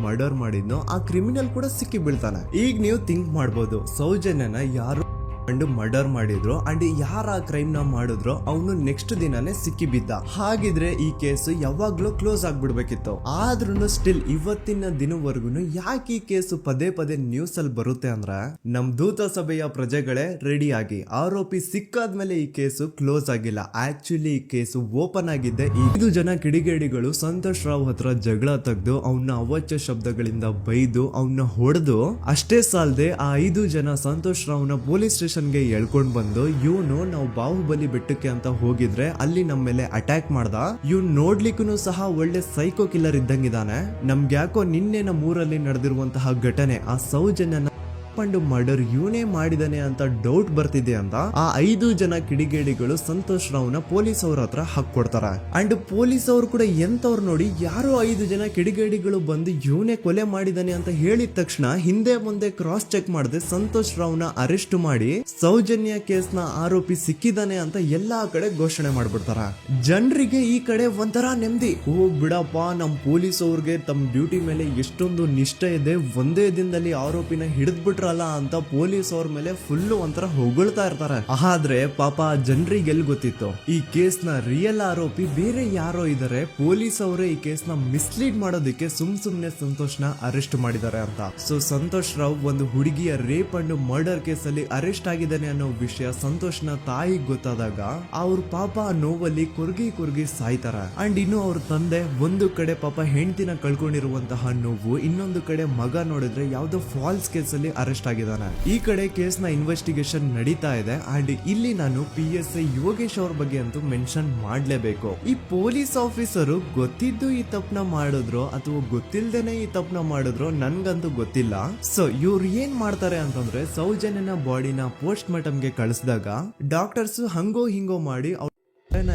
ಮರ್ಡರ್ ಮಾಡಿದ್ನೋ ಆ ಕ್ರಿಮಿನಲ್ ಕೂಡ ಸಿಕ್ಕಿ ಬೀಳ್ತಾನೆ. ಈಗ ನೀವು ಥಿಂಕ್ ಮಾಡ್ಬೋದು, ಸೌಜನ್ಯನ ಯಾರು ಮರ್ಡರ್ ಮಾಡಿದ್ರು ಅಂಡ್ ಯಾರ ಕ್ರೈಮ್ ನ ಮಾಡಿದ್ರು ಅವನು ನೆಕ್ಸ್ಟ್ ದಿನಾನೇ ಸಿಕ್ಕಿ ಬಿದ್ದ. ಹಾಗಿದ್ರೆ ಈ ಕೇಸು ಯಾವಾಗ್ಲೂ ಕ್ಲೋಸ್ ಆಗ್ಬಿಡ್ಬೇಕಿತ್ತು. ಆದ್ರೂ ಸ್ಟಿಲ್ ಇವತ್ತಿನ ದಿನವರೆಗೂ ಯಾಕೆ ಈ ಕೇಸು ಪದೇ ಪದೇ ನ್ಯೂಸ್ ಅಲ್ಲಿ ಬರುತ್ತೆ ಅಂದ್ರೆ, ನಮ್ ದೂತ ಸಭೆಯ ಪ್ರಜೆಗಳೇ ರೆಡಿ ಆಗಿ, ಆರೋಪಿ ಸಿಕ್ಕಾದ್ಮೇಲೆ ಈ ಕೇಸು ಕ್ಲೋಸ್ ಆಗಿಲ್ಲ. ಆಕ್ಚುಲಿ ಈ ಕೇಸು ಓಪನ್ ಆಗಿದ್ದೆ. 5 ಜನ ಕಿಡಿಗೇಡಿಗಳು ಸಂತೋಷ್ ರಾವ್ ಹತ್ರ ಜಗಳ ತೆಗೆದು ಅವನ್ನ ಅವಾಚ್ಯ ಶಬ್ದಗಳಿಂದ ಬೈದು ಅವನ್ನ ಹೊಡೆದು ಅಷ್ಟೇ ಸಾಲದೆ ಆ 5 ಜನ ಸಂತೋಷ್ ರಾವ್ನ ಪೊಲೀಸ್ ಸ್ಟೇಷನ್ ಲೊಕೇಶನ್ ಗೆ ಎಳ್ಕೊಂಡ್ ಬಂದು ಇವನು ನಾವು ಬಾಹುಬಲಿ ಬೆಟ್ಟಕ್ಕೆ ಅಂತ ಹೋಗಿದ್ರೆ ಅಲ್ಲಿ ನಮ್ಮ ಮೇಲೆ ಅಟ್ಯಾಕ್ ಮಾಡ್ದ. ಇವ್ನು ನೋಡ್ಲಿಕ್ಕೂ ಸಹ ಒಳ್ಳೆ ಸೈಕೋ ಕಿಲ್ಲರ್ ಇದ್ದಂಗಿದಾನೆ. ನಮ್ಗೆ ಯಾಕೋ ನಿನ್ನೆ ನಮ್ಮೂರಲ್ಲಿ ನಡೆದಿರುವಂತಹ ಘಟನೆ ಆ ಸೌಜನ್ಯನ ಮರ್ಡರ್ ಇವನೇ ಮಾಡಿದಾನೆ ಅಂತ ಡೌಟ್ ಬರ್ತಿದೆ ಅಂತ ಆ 5 ಜನ ಕಿಡಿಗೇಡಿಗಳು ಸಂತೋಷ್ ರಾವ್ನ ಪೊಲೀಸ್ ಅವ್ರ ಹತ್ರ ಹಾಕೊಡ್ತಾರ. ಅಂಡ್ ಪೊಲೀಸ್ ಅವ್ರು ಕೂಡ ಎಂತವ್ರು ನೋಡಿ ಯಾರೋ 5 ಜನ ಕಿಡಿಗೇಡಿಗಳು ಬಂದು ಇವನೇ ಕೊಲೆ ಮಾಡಿದಾನೆ ಅಂತ ಹೇಳಿದ ತಕ್ಷಣ ಹಿಂದೆ ಮುಂದೆ ಕ್ರಾಸ್ ಚೆಕ್ ಮಾಡದೆ ಸಂತೋಷ್ ರಾವ್ನ ಅರೆಸ್ಟ್ ಮಾಡಿ ಸೌಜನ್ಯ ಕೇಸ್ ನ ಆರೋಪಿ ಸಿಕ್ಕಿದಾನೆ ಅಂತ ಎಲ್ಲಾ ಕಡೆ ಘೋಷಣೆ ಮಾಡ್ಬಿಡ್ತಾರ. ಜನರಿಗೆ ಈ ಕಡೆ ಒಂಥರ ನೆಮ್ಮದಿ, ಓ ಬಿಡಪ್ಪ ನಮ್ ಪೊಲೀಸ್ ಅವ್ರಿಗೆ ತಮ್ಮ ಡ್ಯೂಟಿ ಮೇಲೆ ಎಷ್ಟೊಂದು ನಿಷ್ಠೆ ಇದೆ, ಒಂದೇ ದಿನದಲ್ಲಿ ಆರೋಪಿನ ಹಿಡಿದ್ಬಿಟ್ರ ಅಂತ ಪೊಲೀಸ್ ಅವ್ರ ಮೇಲೆ ಫುಲ್ ಒಂಥರ ಹೊಗಳ್ತಾ ಇರ್ತಾರೆ. ಆದ್ರೆ ಪಾಪ ಜನರಿಗೆ ಎಲ್ಲಿ ಗೊತ್ತಿತ್ತು ಈ ಕೇಸ್ ನ ರಿಯಲ್ ಆರೋಪಿ ಬೇರೆ ಯಾರೋ ಇದಾರೆ, ಪೊಲೀಸ್ ಅವರೇ ಈ ಕೇಸ್ ನ ಮಿಸ್ಲೀಡ್ ಮಾಡೋದಕ್ಕೆ ಸುಮ್ನೆ ಸಂತೋಷ್ನ ಅರೆಸ್ಟ್ ಮಾಡಿದ್ದಾರೆ ಅಂತ. ಸೊ ಸಂತೋಷ್ ರಾವ್ ಒಂದು ಹುಡುಗಿಯ ರೇಪ್ ಅಂಡ್ ಮರ್ಡರ್ ಕೇಸ್ ಅಲ್ಲಿ ಅರೆಸ್ಟ್ ಆಗಿದ್ದಾನೆ ಅನ್ನೋ ವಿಷಯ ಸಂತೋಷ್ನ ತಾಯಿಗೆ ಗೊತ್ತಾದಾಗ ಅವ್ರ ಪಾಪ ನೋವಲ್ಲಿ ಕೊರ್ಗಿ ಸಾಯ್ತಾರ. ಅಂಡ್ ಇನ್ನು ಅವ್ರ ತಂದೆ ಒಂದು ಕಡೆ ಪಾಪ ಹೆಂಡತಿನ ಕಳ್ಕೊಂಡಿರುವಂತಹ ನೋವು, ಇನ್ನೊಂದು ಕಡೆ ಮಗ ನೋಡಿದ್ರೆ ಯಾವ್ದೋ ಫಾಲ್ಸ್ ಕೇಸ್ ಅಲ್ಲಿ ಅರೆಸ್ಟ್ ಆಗಿದ್ದಾನೆ. ಈ ಕಡೆ ಕೇಸ್ ನ ಇನ್ವೆಸ್ಟಿಗೇಷನ್ ನಡೀತಾ ಇದೆ. ಅಂಡ್ ಇಲ್ಲಿ ನಾನು PSI ಯೋಗೇಶ್ ಅವ್ರ ಬಗ್ಗೆ ಅಂತೂ ಮೆನ್ಷನ್ ಮಾಡ್ಲೇಬೇಕು. ಈ ಪೊಲೀಸ್ ಆಫೀಸರು ಗೊತ್ತಿದ್ದು ಈ ತಪ್ಪನ ಮಾಡಿದ್ರು ಅಥವಾ ಗೊತ್ತಿಲ್ದೇನೆ ಈ ತಪ್ಪನ ಮಾಡಿದ್ರು ನನ್ಗಂತೂ ಗೊತ್ತಿಲ್ಲ. ಸೊ ಇವ್ರು ಏನ್ ಮಾಡ್ತಾರೆ ಅಂತಂದ್ರೆ ಸೌಜನ್ಯನ ಬಾಡಿನ ಪೋಸ್ಟ್ ಮಾರ್ಟಮ್ ಗೆ ಕಳಿಸಿದಾಗ ಡಾಕ್ಟರ್ಸ್ ಹಂಗೋ ಹಿಂಗೋ ಮಾಡಿ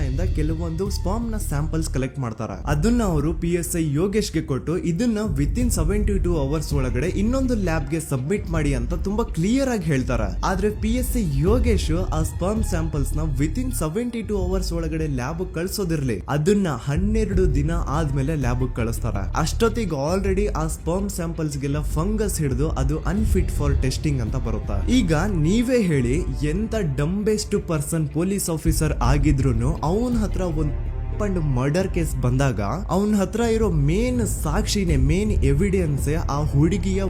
ಇಂದ ಕೆಲವೊಂದು ಸ್ಪಾಮ್ ನ ಸ್ಯಾಂಪಲ್ಸ್ ಕಲೆಕ್ಟ್ ಮಾಡ್ತಾರೆ. ಅದನ್ನ ಅವರು PSI ಯೋಗೇಶ್ ಗೆ ಕೊಟ್ಟು ಇದನ್ನ ವಿತಿನ್ 72 ಅವರ್ಸ್ ಒಳಗಡೆ ಇನ್ನೊಂದು ಲ್ಯಾಬ್ ಗೆ ಸಬ್ಮಿಟ್ ಮಾಡಿ ಅಂತ ತುಂಬಾ ಕ್ಲಿಯರ್ ಆಗಿ ಹೇಳ್ತಾರೆ. ಆದ್ರೆ PSI ಯೋಗೇಶ್ ಆ ಸ್ಪಾಮ್ ಸ್ಯಾಂಪಲ್ಸ್ ನ ವಿತಿನ್ 72 ಅವರ್ಸ್ ಒಳಗಡೆ ಲ್ಯಾಬ್ ಕಳ್ಸೋದಿರ್ಲಿ, ಅದನ್ನ 12 ದಿನ ಆದ್ಮೇಲೆ ಲ್ಯಾಬ್ ಕಳಿಸ್ತಾರೆ. ಅಷ್ಟೊತ್ತಿಗೆ ಆಲ್ರೆಡಿ ಆ ಸ್ಪಾಮ್ ಸ್ಯಾಂಪಲ್ಸ್ ಗೆಲ್ಲ ಫಂಗಸ್ ಹಿಡಿದು ಅದು ಅನ್ಫಿಟ್ ಫಾರ್ ಟೆಸ್ಟಿಂಗ್ ಅಂತ ಬರುತ್ತೆ. ಈಗ ನೀವೇ ಹೇಳಿ, ಎಂತ ಡಂಬೆಸ್ಟ್ ಪರ್ಸನ್ ಪೊಲೀಸ್ ಆಫೀಸರ್ ಆಗಿದ್ರು ಅವನ ಹತ್ರ ಒಂದು ಮರ್ಡರ್ ಕೇಸ್ ಬಂದಾಗ ಅವನ ಹತ್ರ ಇರೋ ಮೇನ್ ಸಾಕ್ಷಿನೇ, ಮೇನ್ ಎವಿಡೆನ್ಸ್ ಆ ಹುಡುಗಿಯ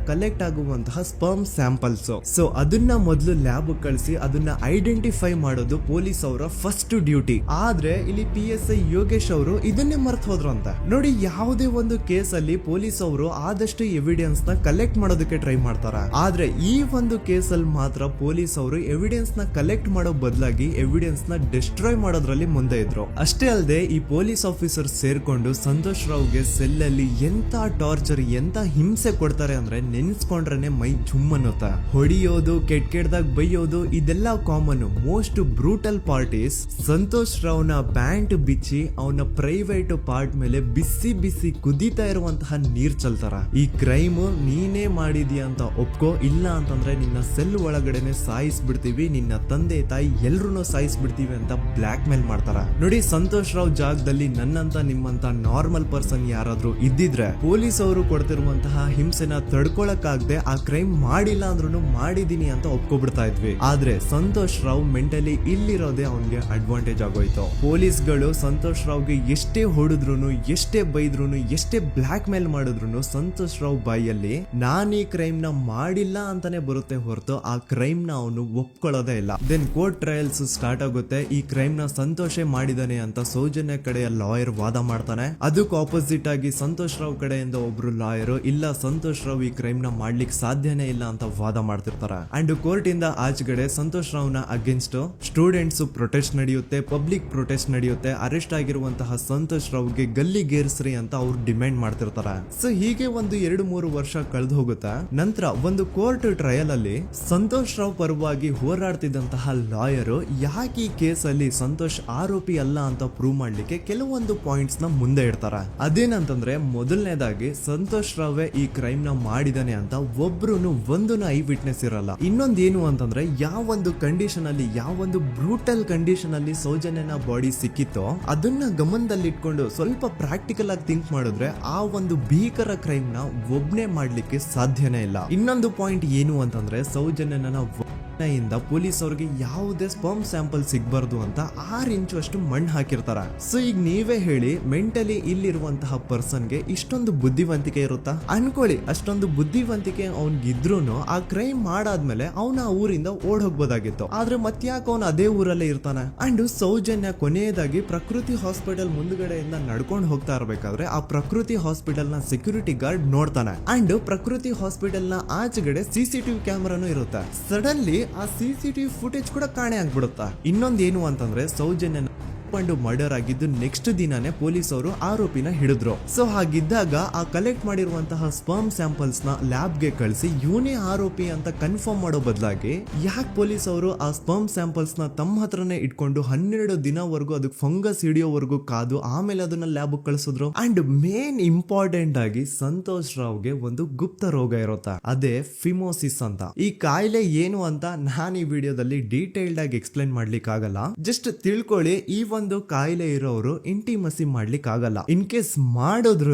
ಕಲೆಕ್ಟ್ ಆಗುವಂತಹ ಸ್ಪರ್ಮ್ ಸ್ಯಾಂಪಲ್ಸ್. ಸೊ ಅದನ್ನ ಮೊದಲು ಲ್ಯಾಬ್ ಕಳಿಸಿ ಅದನ್ನ ಐಡೆಂಟಿಫೈ ಮಾಡೋದು ಪೊಲೀಸ್ ಅವರ ಫಸ್ಟ್ ಡ್ಯೂಟಿ. ಆದ್ರೆ ಇಲ್ಲಿ PSI ಯೋಗೇಶ್ ಅವರು ಇದನ್ನೇ ಮರ್ತು ಹೋದ್ರು ಅಂತ ನೋಡಿ. ಯಾವುದೇ ಒಂದು ಕೇಸ್ ಅಲ್ಲಿ ಪೊಲೀಸ್ ಅವರು ಆದಷ್ಟು ಎವಿಡೆನ್ಸ್ ನ ಕಲೆಕ್ಟ್ ಮಾಡೋದಕ್ಕೆ ಟ್ರೈ ಮಾಡ್ತಾರೆ. ಆದ್ರೆ ಈ ಒಂದು ಕೇಸ್ ಅಲ್ಲಿ ಮಾತ್ರ ಪೊಲೀಸ್ ಅವರು ಎವಿಡೆನ್ಸ್ ನ ಕಲೆಕ್ಟ್ ಮಾಡೋ ಬದಲಾಗಿ ಎವಿಡೆನ್ಸ್ ನ ಡಿಸ್ಟ್ರಾಯ್ ಮಾಡೋದ್ರಲ್ಲಿ ಮುಂದೆ ಇದ್ರು. ಅಷ್ಟೇ ಅಲ್ಲದೆ ಈ ಪೊಲೀಸ್ ಆಫೀಸರ್ ಸೇರ್ಕೊಂಡು ಸಂತೋಷ್ ರಾವ್ಗೆ ಸೆಲ್ ಅಲ್ಲಿ ಎಂತ ಟಾರ್ಚರ್, ಎಂತ ಹಿಂಸೆ ಕೊಡ್ತಾರೆ ಅಂದ್ರೆ ನೆನ್ಸ್ಕೊಂಡ್ರೆ ಮೈ ಜುಮ್ ಅನ್ನುತ್ತ. ಹೊಡಿಯೋದು, ಕೆಟ್ಟದಾಗ ಬೈಯೋದು ಇದೆಲ್ಲ common. Most brutal parties Santosh ರಾವ್ನ ಪ್ಯಾಂಟ್ ಬಿಚ್ಚಿ ಅವನ ಪ್ರೈವೇಟ್ ಪಾರ್ಟ್ ಮೇಲೆ ಬಿಸಿ ಕುದೀತಾ ಇರುವಂತಹ ನೀರ್ ಚಲ್ತಾರ. ಈ ಕ್ರೈಮ್ ನೀನೇ ಮಾಡಿದ್ಯಾ ಅಂತ ಒಪ್ಕೋ, ಇಲ್ಲ ಅಂತಂದ್ರೆ ನಿನ್ನ ಸೆಲ್ ಒಳಗಡೆನೆ ಸಾಯಿಸ್ಬಿಡ್ತೀವಿ, ನಿನ್ನ ತಂದೆ ತಾಯಿ ಎಲ್ರು ಸಾಯಿಸ್ಬಿಡ್ತೀವಿ ಅಂತ ಬ್ಲಾಕ್ ಮೇಲ್ ಮಾಡ್ತಾರ. ನೋಡಿ, ಸಂತೋಷ್ ರಾವ್ ಜಾಗದಲ್ಲಿ ನನ್ನಂತ ನಿಮ್ಮಂತ ನಾರ್ಮಲ್ ಪರ್ಸನ್ ಯಾರಾದ್ರೂ ಇದ್ದಿದ್ರೆ ಪೊಲೀಸ್ ಅವರು ಕೊಡ್ತಿರುವಂತಹ ಹಿಂಸೆನ ತಡ್ಕೊಳಕ್ಕಾಗದೆ ಆ ಕ್ರೈಮ್ ಮಾಡಿಲ್ಲ ಅಂದ್ರೂ ಮಾಡಿದೀನಿ ಅಂತ ಒಪ್ಕೊಬಿಡ್ತಾ ಇದ್ವಿ. ಆದ್ರೆ ಸಂತೋಷ್ ರಾವ್ ಮೆಂಟಲಿ ಇಲ್ಲಿರೋದೇ ಅವನ್ಗೆ ಅಡ್ವಾಂಟೇಜ್ ಆಗೋಯ್ತು. ಪೊಲೀಸ್ಗಳು ಸಂತೋಷ್ ರಾವ್ಗೆ ಎಷ್ಟೇ ಹೊಡೆದ್ರು, ಎಷ್ಟೇ ಬೈದ್ರು, ಎಷ್ಟೇ ಬ್ಲಾಕ್ ಮೇಲ್ ಮಾಡಿದ್ರು ಸಂತೋಷ್ ರಾವ್ ಬಾಯಲ್ಲಿ ನಾನ್ ಈ ಕ್ರೈಮ್ ನ ಮಾಡಿಲ್ಲ ಅಂತಾನೆ ಬರುತ್ತೆ ಹೊರತು ಆ ಕ್ರೈಮ್ ನ ಅವನು ಒಪ್ಕೊಳ್ಳೋದೇ ಇಲ್ಲ. ದೆನ್ ಕೋರ್ಟ್ ಟ್ರಯಲ್ಸ್ ಸ್ಟಾರ್ಟ್ ಆಗುತ್ತೆ. ಈ ಕ್ರೈಮ್ ನ ಸಂತೋಷೇ ಮಾಡಿದಾನೆ ಅಂತ ಸೌಜನ್ಯ ಕಡೆಯ ಲಾಯರ್ ವಾದ ಮಾಡ್ತಾನೆ. ಅದಕ್ಕೆ ಆಪೋಸಿಟ್ ಆಗಿ ಸಂತೋಷ್ ರಾವ್ ಕಡೆಯಿಂದ ಒಬ್ರು ಲಾಯರ್ ಇಲ್ಲ ಸಂತೋಷ್ ರಾವ್ ಈ ಕ್ರೈಮ್ ನ ಮಾಡ್ಲಿಕ್ಕೆ ಸಾಧ್ಯನೇ ಇಲ್ಲ ಅಂತ ವಾದ ಮಾಡ್ತಿರ್ತಾರೆ. ಅಂಡ್ ಕೋರ್ಟ್ ಇಂದ ಆಚೆಗಡೆ ಸಂತೋಷ್ ರಾವ್ ನ ಅಗೇನ್ಸ್ಟ್ ಸ್ಟೂಡೆಂಟ್ಸ್ ಪ್ರೊಟೆಸ್ಟ್ ನಡೆಯುತ್ತೆ, ಪಬ್ಲಿಕ್ ಪ್ರೊಟೆಸ್ಟ್ ನಡೆಯುತ್ತೆ. ಅರೆಸ್ಟ್ ಆಗಿರುವಂತಹ ಸಂತೋಷ್ ರಾವ್ಗೆ ಗಲ್ಲಿಗೇರಿಸ್ರಿ ಅಂತ ಅವ್ರು ಡಿಮ್ಯಾಂಡ್ ಮಾಡ್ತಿರ್ತಾರೆ. ಸೊ ಹೀಗೆ ಒಂದು 2-3 ವರ್ಷ ಕಳೆದು ಹೋಗುತ್ತೆ. ನಂತರ ಒಂದು ಕೋರ್ಟ್ ಟ್ರಯಲ್ ಅಲ್ಲಿ ಸಂತೋಷ್ ರಾವ್ ಪರವಾಗಿ ಹೋರಾಡ್ತಿದ್ದಂತಹ ಲಾಯರ್ ಯಾಕೆ ಈ ಕೇಸ್ ಅಲ್ಲಿ ಸಂತೋಷ್ ಆರೋಪಿ ಅಲ್ಲ ಅಂತ ಪ್ರೂವ್ ಮಾಡ್ಲಿಕ್ಕೆ ಕೆಲವೊಂದು ಪಾಯಿಂಟ್ಸ್ ನ ಮುಂದೆ ಇಡ್ತಾರೆ. ಅದೇನಂತಂದ್ರೆ ಮೊದಲನೇದಾಗಿ ಸಂತೋಷ್ ರಾವ್ ಈ ಕ್ರೈಮ್ ನ ಮಾಡಿದಾನೆ ಅಂತ ಒಬ್ರು ಒಂದು ಐ ವಿಟ್ನೆಸ್ ಇರಲ್ಲ. ಇನ್ನೊಂದು ಏನು ಅಂತಂದ್ರೆ ಯಾವೊಂದು ಕಂಡೀಷನ್ ಅಲ್ಲಿ, ಯಾವೊಂದು ಬ್ರೂಟಲ್ ಕಂಡೀಷನ್ ಅಲ್ಲಿ ಸೌಜನ್ಯನ ಬಾಡಿ ಸಿಕ್ಕಿತ್ತೋ ಅದನ್ನ ಗಮನದಲ್ಲಿ ಇಟ್ಕೊಂಡು ಸ್ವಲ್ಪ ಪ್ರಾಕ್ಟಿಕಲ್ ಆಗಿ ಥಿಂಕ್ ಮಾಡಿದ್ರೆ ಆ ಒಂದು ಭೀಕರ ಕ್ರೈಮ್ ನ ಒಬ್ನೇ ಮಾಡ್ಲಿಕ್ಕೆ ಸಾಧ್ಯನೇ ಇಲ್ಲ. ಇನ್ನೊಂದು ಪಾಯಿಂಟ್ ಏನು ಅಂತಂದ್ರೆ ಸೌಜನ್ಯನ ಇಂದ ಪೊಲೀಸ್ ಅವ್ರಿಗೆ ಯಾವುದೇ ಸ್ಪರ್ಮ್ ಸ್ಯಾಂಪಲ್ ಸಿಗ್ಬಾರ್ದು ಅಂತ 6 ಇಂಚು ಅಷ್ಟು ಮಣ್ಣು ಹಾಕಿರ್ತಾರ. ಸೊ ಈಗ ನೀವೇ ಹೇಳಿ, ಮೆಂಟಲಿ ಇಲ್ಲಿರುವಂತಹ ಪರ್ಸನ್ಗೆ ಇಷ್ಟೊಂದು ಬುದ್ಧಿವಂತಿಕೆ ಇರುತ್ತಾ ಅನ್ಕೊಳ್ಳಿ. ಅಷ್ಟೊಂದು ಬುದ್ಧಿವಂತಿಕೆ ಅವ್ನಿಗಿದ್ರೂನು ಆ ಕ್ರೈಮ್ ಮಾಡಾದ್ಮೇಲೆ ಅವನ ಆ ಊರಿಂದ ಓಡ್ ಹೋಗ್ಬೋದಾಗಿತ್ತು. ಆದ್ರೆ ಮತ್ತ್ಯಾಕೆ ಅವನು ಅದೇ ಊರಲ್ಲೇ ಇರ್ತಾನೆ. ಅಂಡ್ ಸೌಜನ್ಯ ಕೊನೆಯದಾಗಿ ಪ್ರಕೃತಿ ಹಾಸ್ಪಿಟಲ್ ಮುಂದ್ಗಡೆಯಿಂದ ನಡ್ಕೊಂಡು ಹೋಗ್ತಾ ಇರ್ಬೇಕಾದ್ರೆ ಆ ಪ್ರಕೃತಿ ಹಾಸ್ಪಿಟಲ್ ನ ಸೆಕ್ಯೂರಿಟಿ ಗಾರ್ಡ್ ನೋಡ್ತಾನೆ. ಅಂಡ್ ಪ್ರಕೃತಿ ಹಾಸ್ಪಿಟಲ್ ನ ಆಚೆಗಡೆ CCTV ಕ್ಯಾಮರಾನು ಇರುತ್ತೆ. ಸಡನ್ಲಿ ಆ CCTV ಫುಟೇಜ್ ಕೂಡ ಕಾಣೆ ಆಗ್ಬಿಡುತ್ತಾ. ಇನ್ನೊಂದೇನು ಅಂತಂದ್ರೆ ಸೌಜನ್ಯ ಮರ್ಡರ್ ಆಗಿದ್ದು ನೆಕ್ಸ್ಟ್ ದಿನಾನೇ ಪೊಲೀಸ್ ಅವರು ಆರೋಪಿನ ಹಿಡಿದ್ರು. ಸೊ ಹಾಗಿದ್ದಾಗ ಆ ಕಲೆಕ್ಟ್ ಮಾಡಿರುವಂತಹ ಸ್ಪರ್ಮ್ ಸ್ಯಾಂಪಲ್ಸ್ ನ ಲ್ಯಾಬ್ ಗೆ ಕಳಿಸಿ ಇವನೇ ಆರೋಪಿ ಅಂತ ಕನ್ಫರ್ಮ್ ಮಾಡೋ ಬದಲಾಗಿ ಯಾಕೆ ಪೊಲೀಸ್ ಅವರು ಆ ಸ್ಪರ್ಮ್ ಸ್ಯಾಂಪಲ್ಸ್ ನ ತಮ್ಮ ಹತ್ರನೇ ಇಟ್ಕೊಂಡು 12 ದಿನವರೆಗೂ ಅದಕ್ಕೆ ಫಂಗಸ್ ಹಿಡಿಯೋವರೆಗೂ ಕಾದು ಆಮೇಲೆ ಅದನ್ನ ಲ್ಯಾಬ್ ಕಳಿಸಿದ್ರು. ಅಂಡ್ ಮೇನ್ ಇಂಪಾರ್ಟೆಂಟ್ ಆಗಿ ಸಂತೋಷ್ ರಾವ್ಗೆ ಒಂದು ಗುಪ್ತ ರೋಗ ಇರುತ್ತೆ, ಅದೇ ಫಿಮೋಸಿಸ್ ಅಂತ. ಈ ಕಾಯಿಲೆ ಏನು ಅಂತ ನಾನು ಈ ವಿಡಿಯೋದಲ್ಲಿ ಡೀಟೇಲ್ಡ್ ಆಗಿ ಎಕ್ಸ್ಪ್ಲೈನ್ ಮಾಡ್ಲಿಕ್ಕೆ ಆಗಲ್ಲ. ಜಸ್ಟ್ ತಿಳ್ಕೊಳ್ಳಿ, ಈ ಒಂದು ಕಾಯಿಲೆ ಇರೋರು ಇಂಟಿಮಸಿ ಮಾಡ್ಲಿಕ್ಕೆ ಆಗಲ್ಲ. ಇನ್ ಕೇಸ್ ಮಾಡಿದ್ರು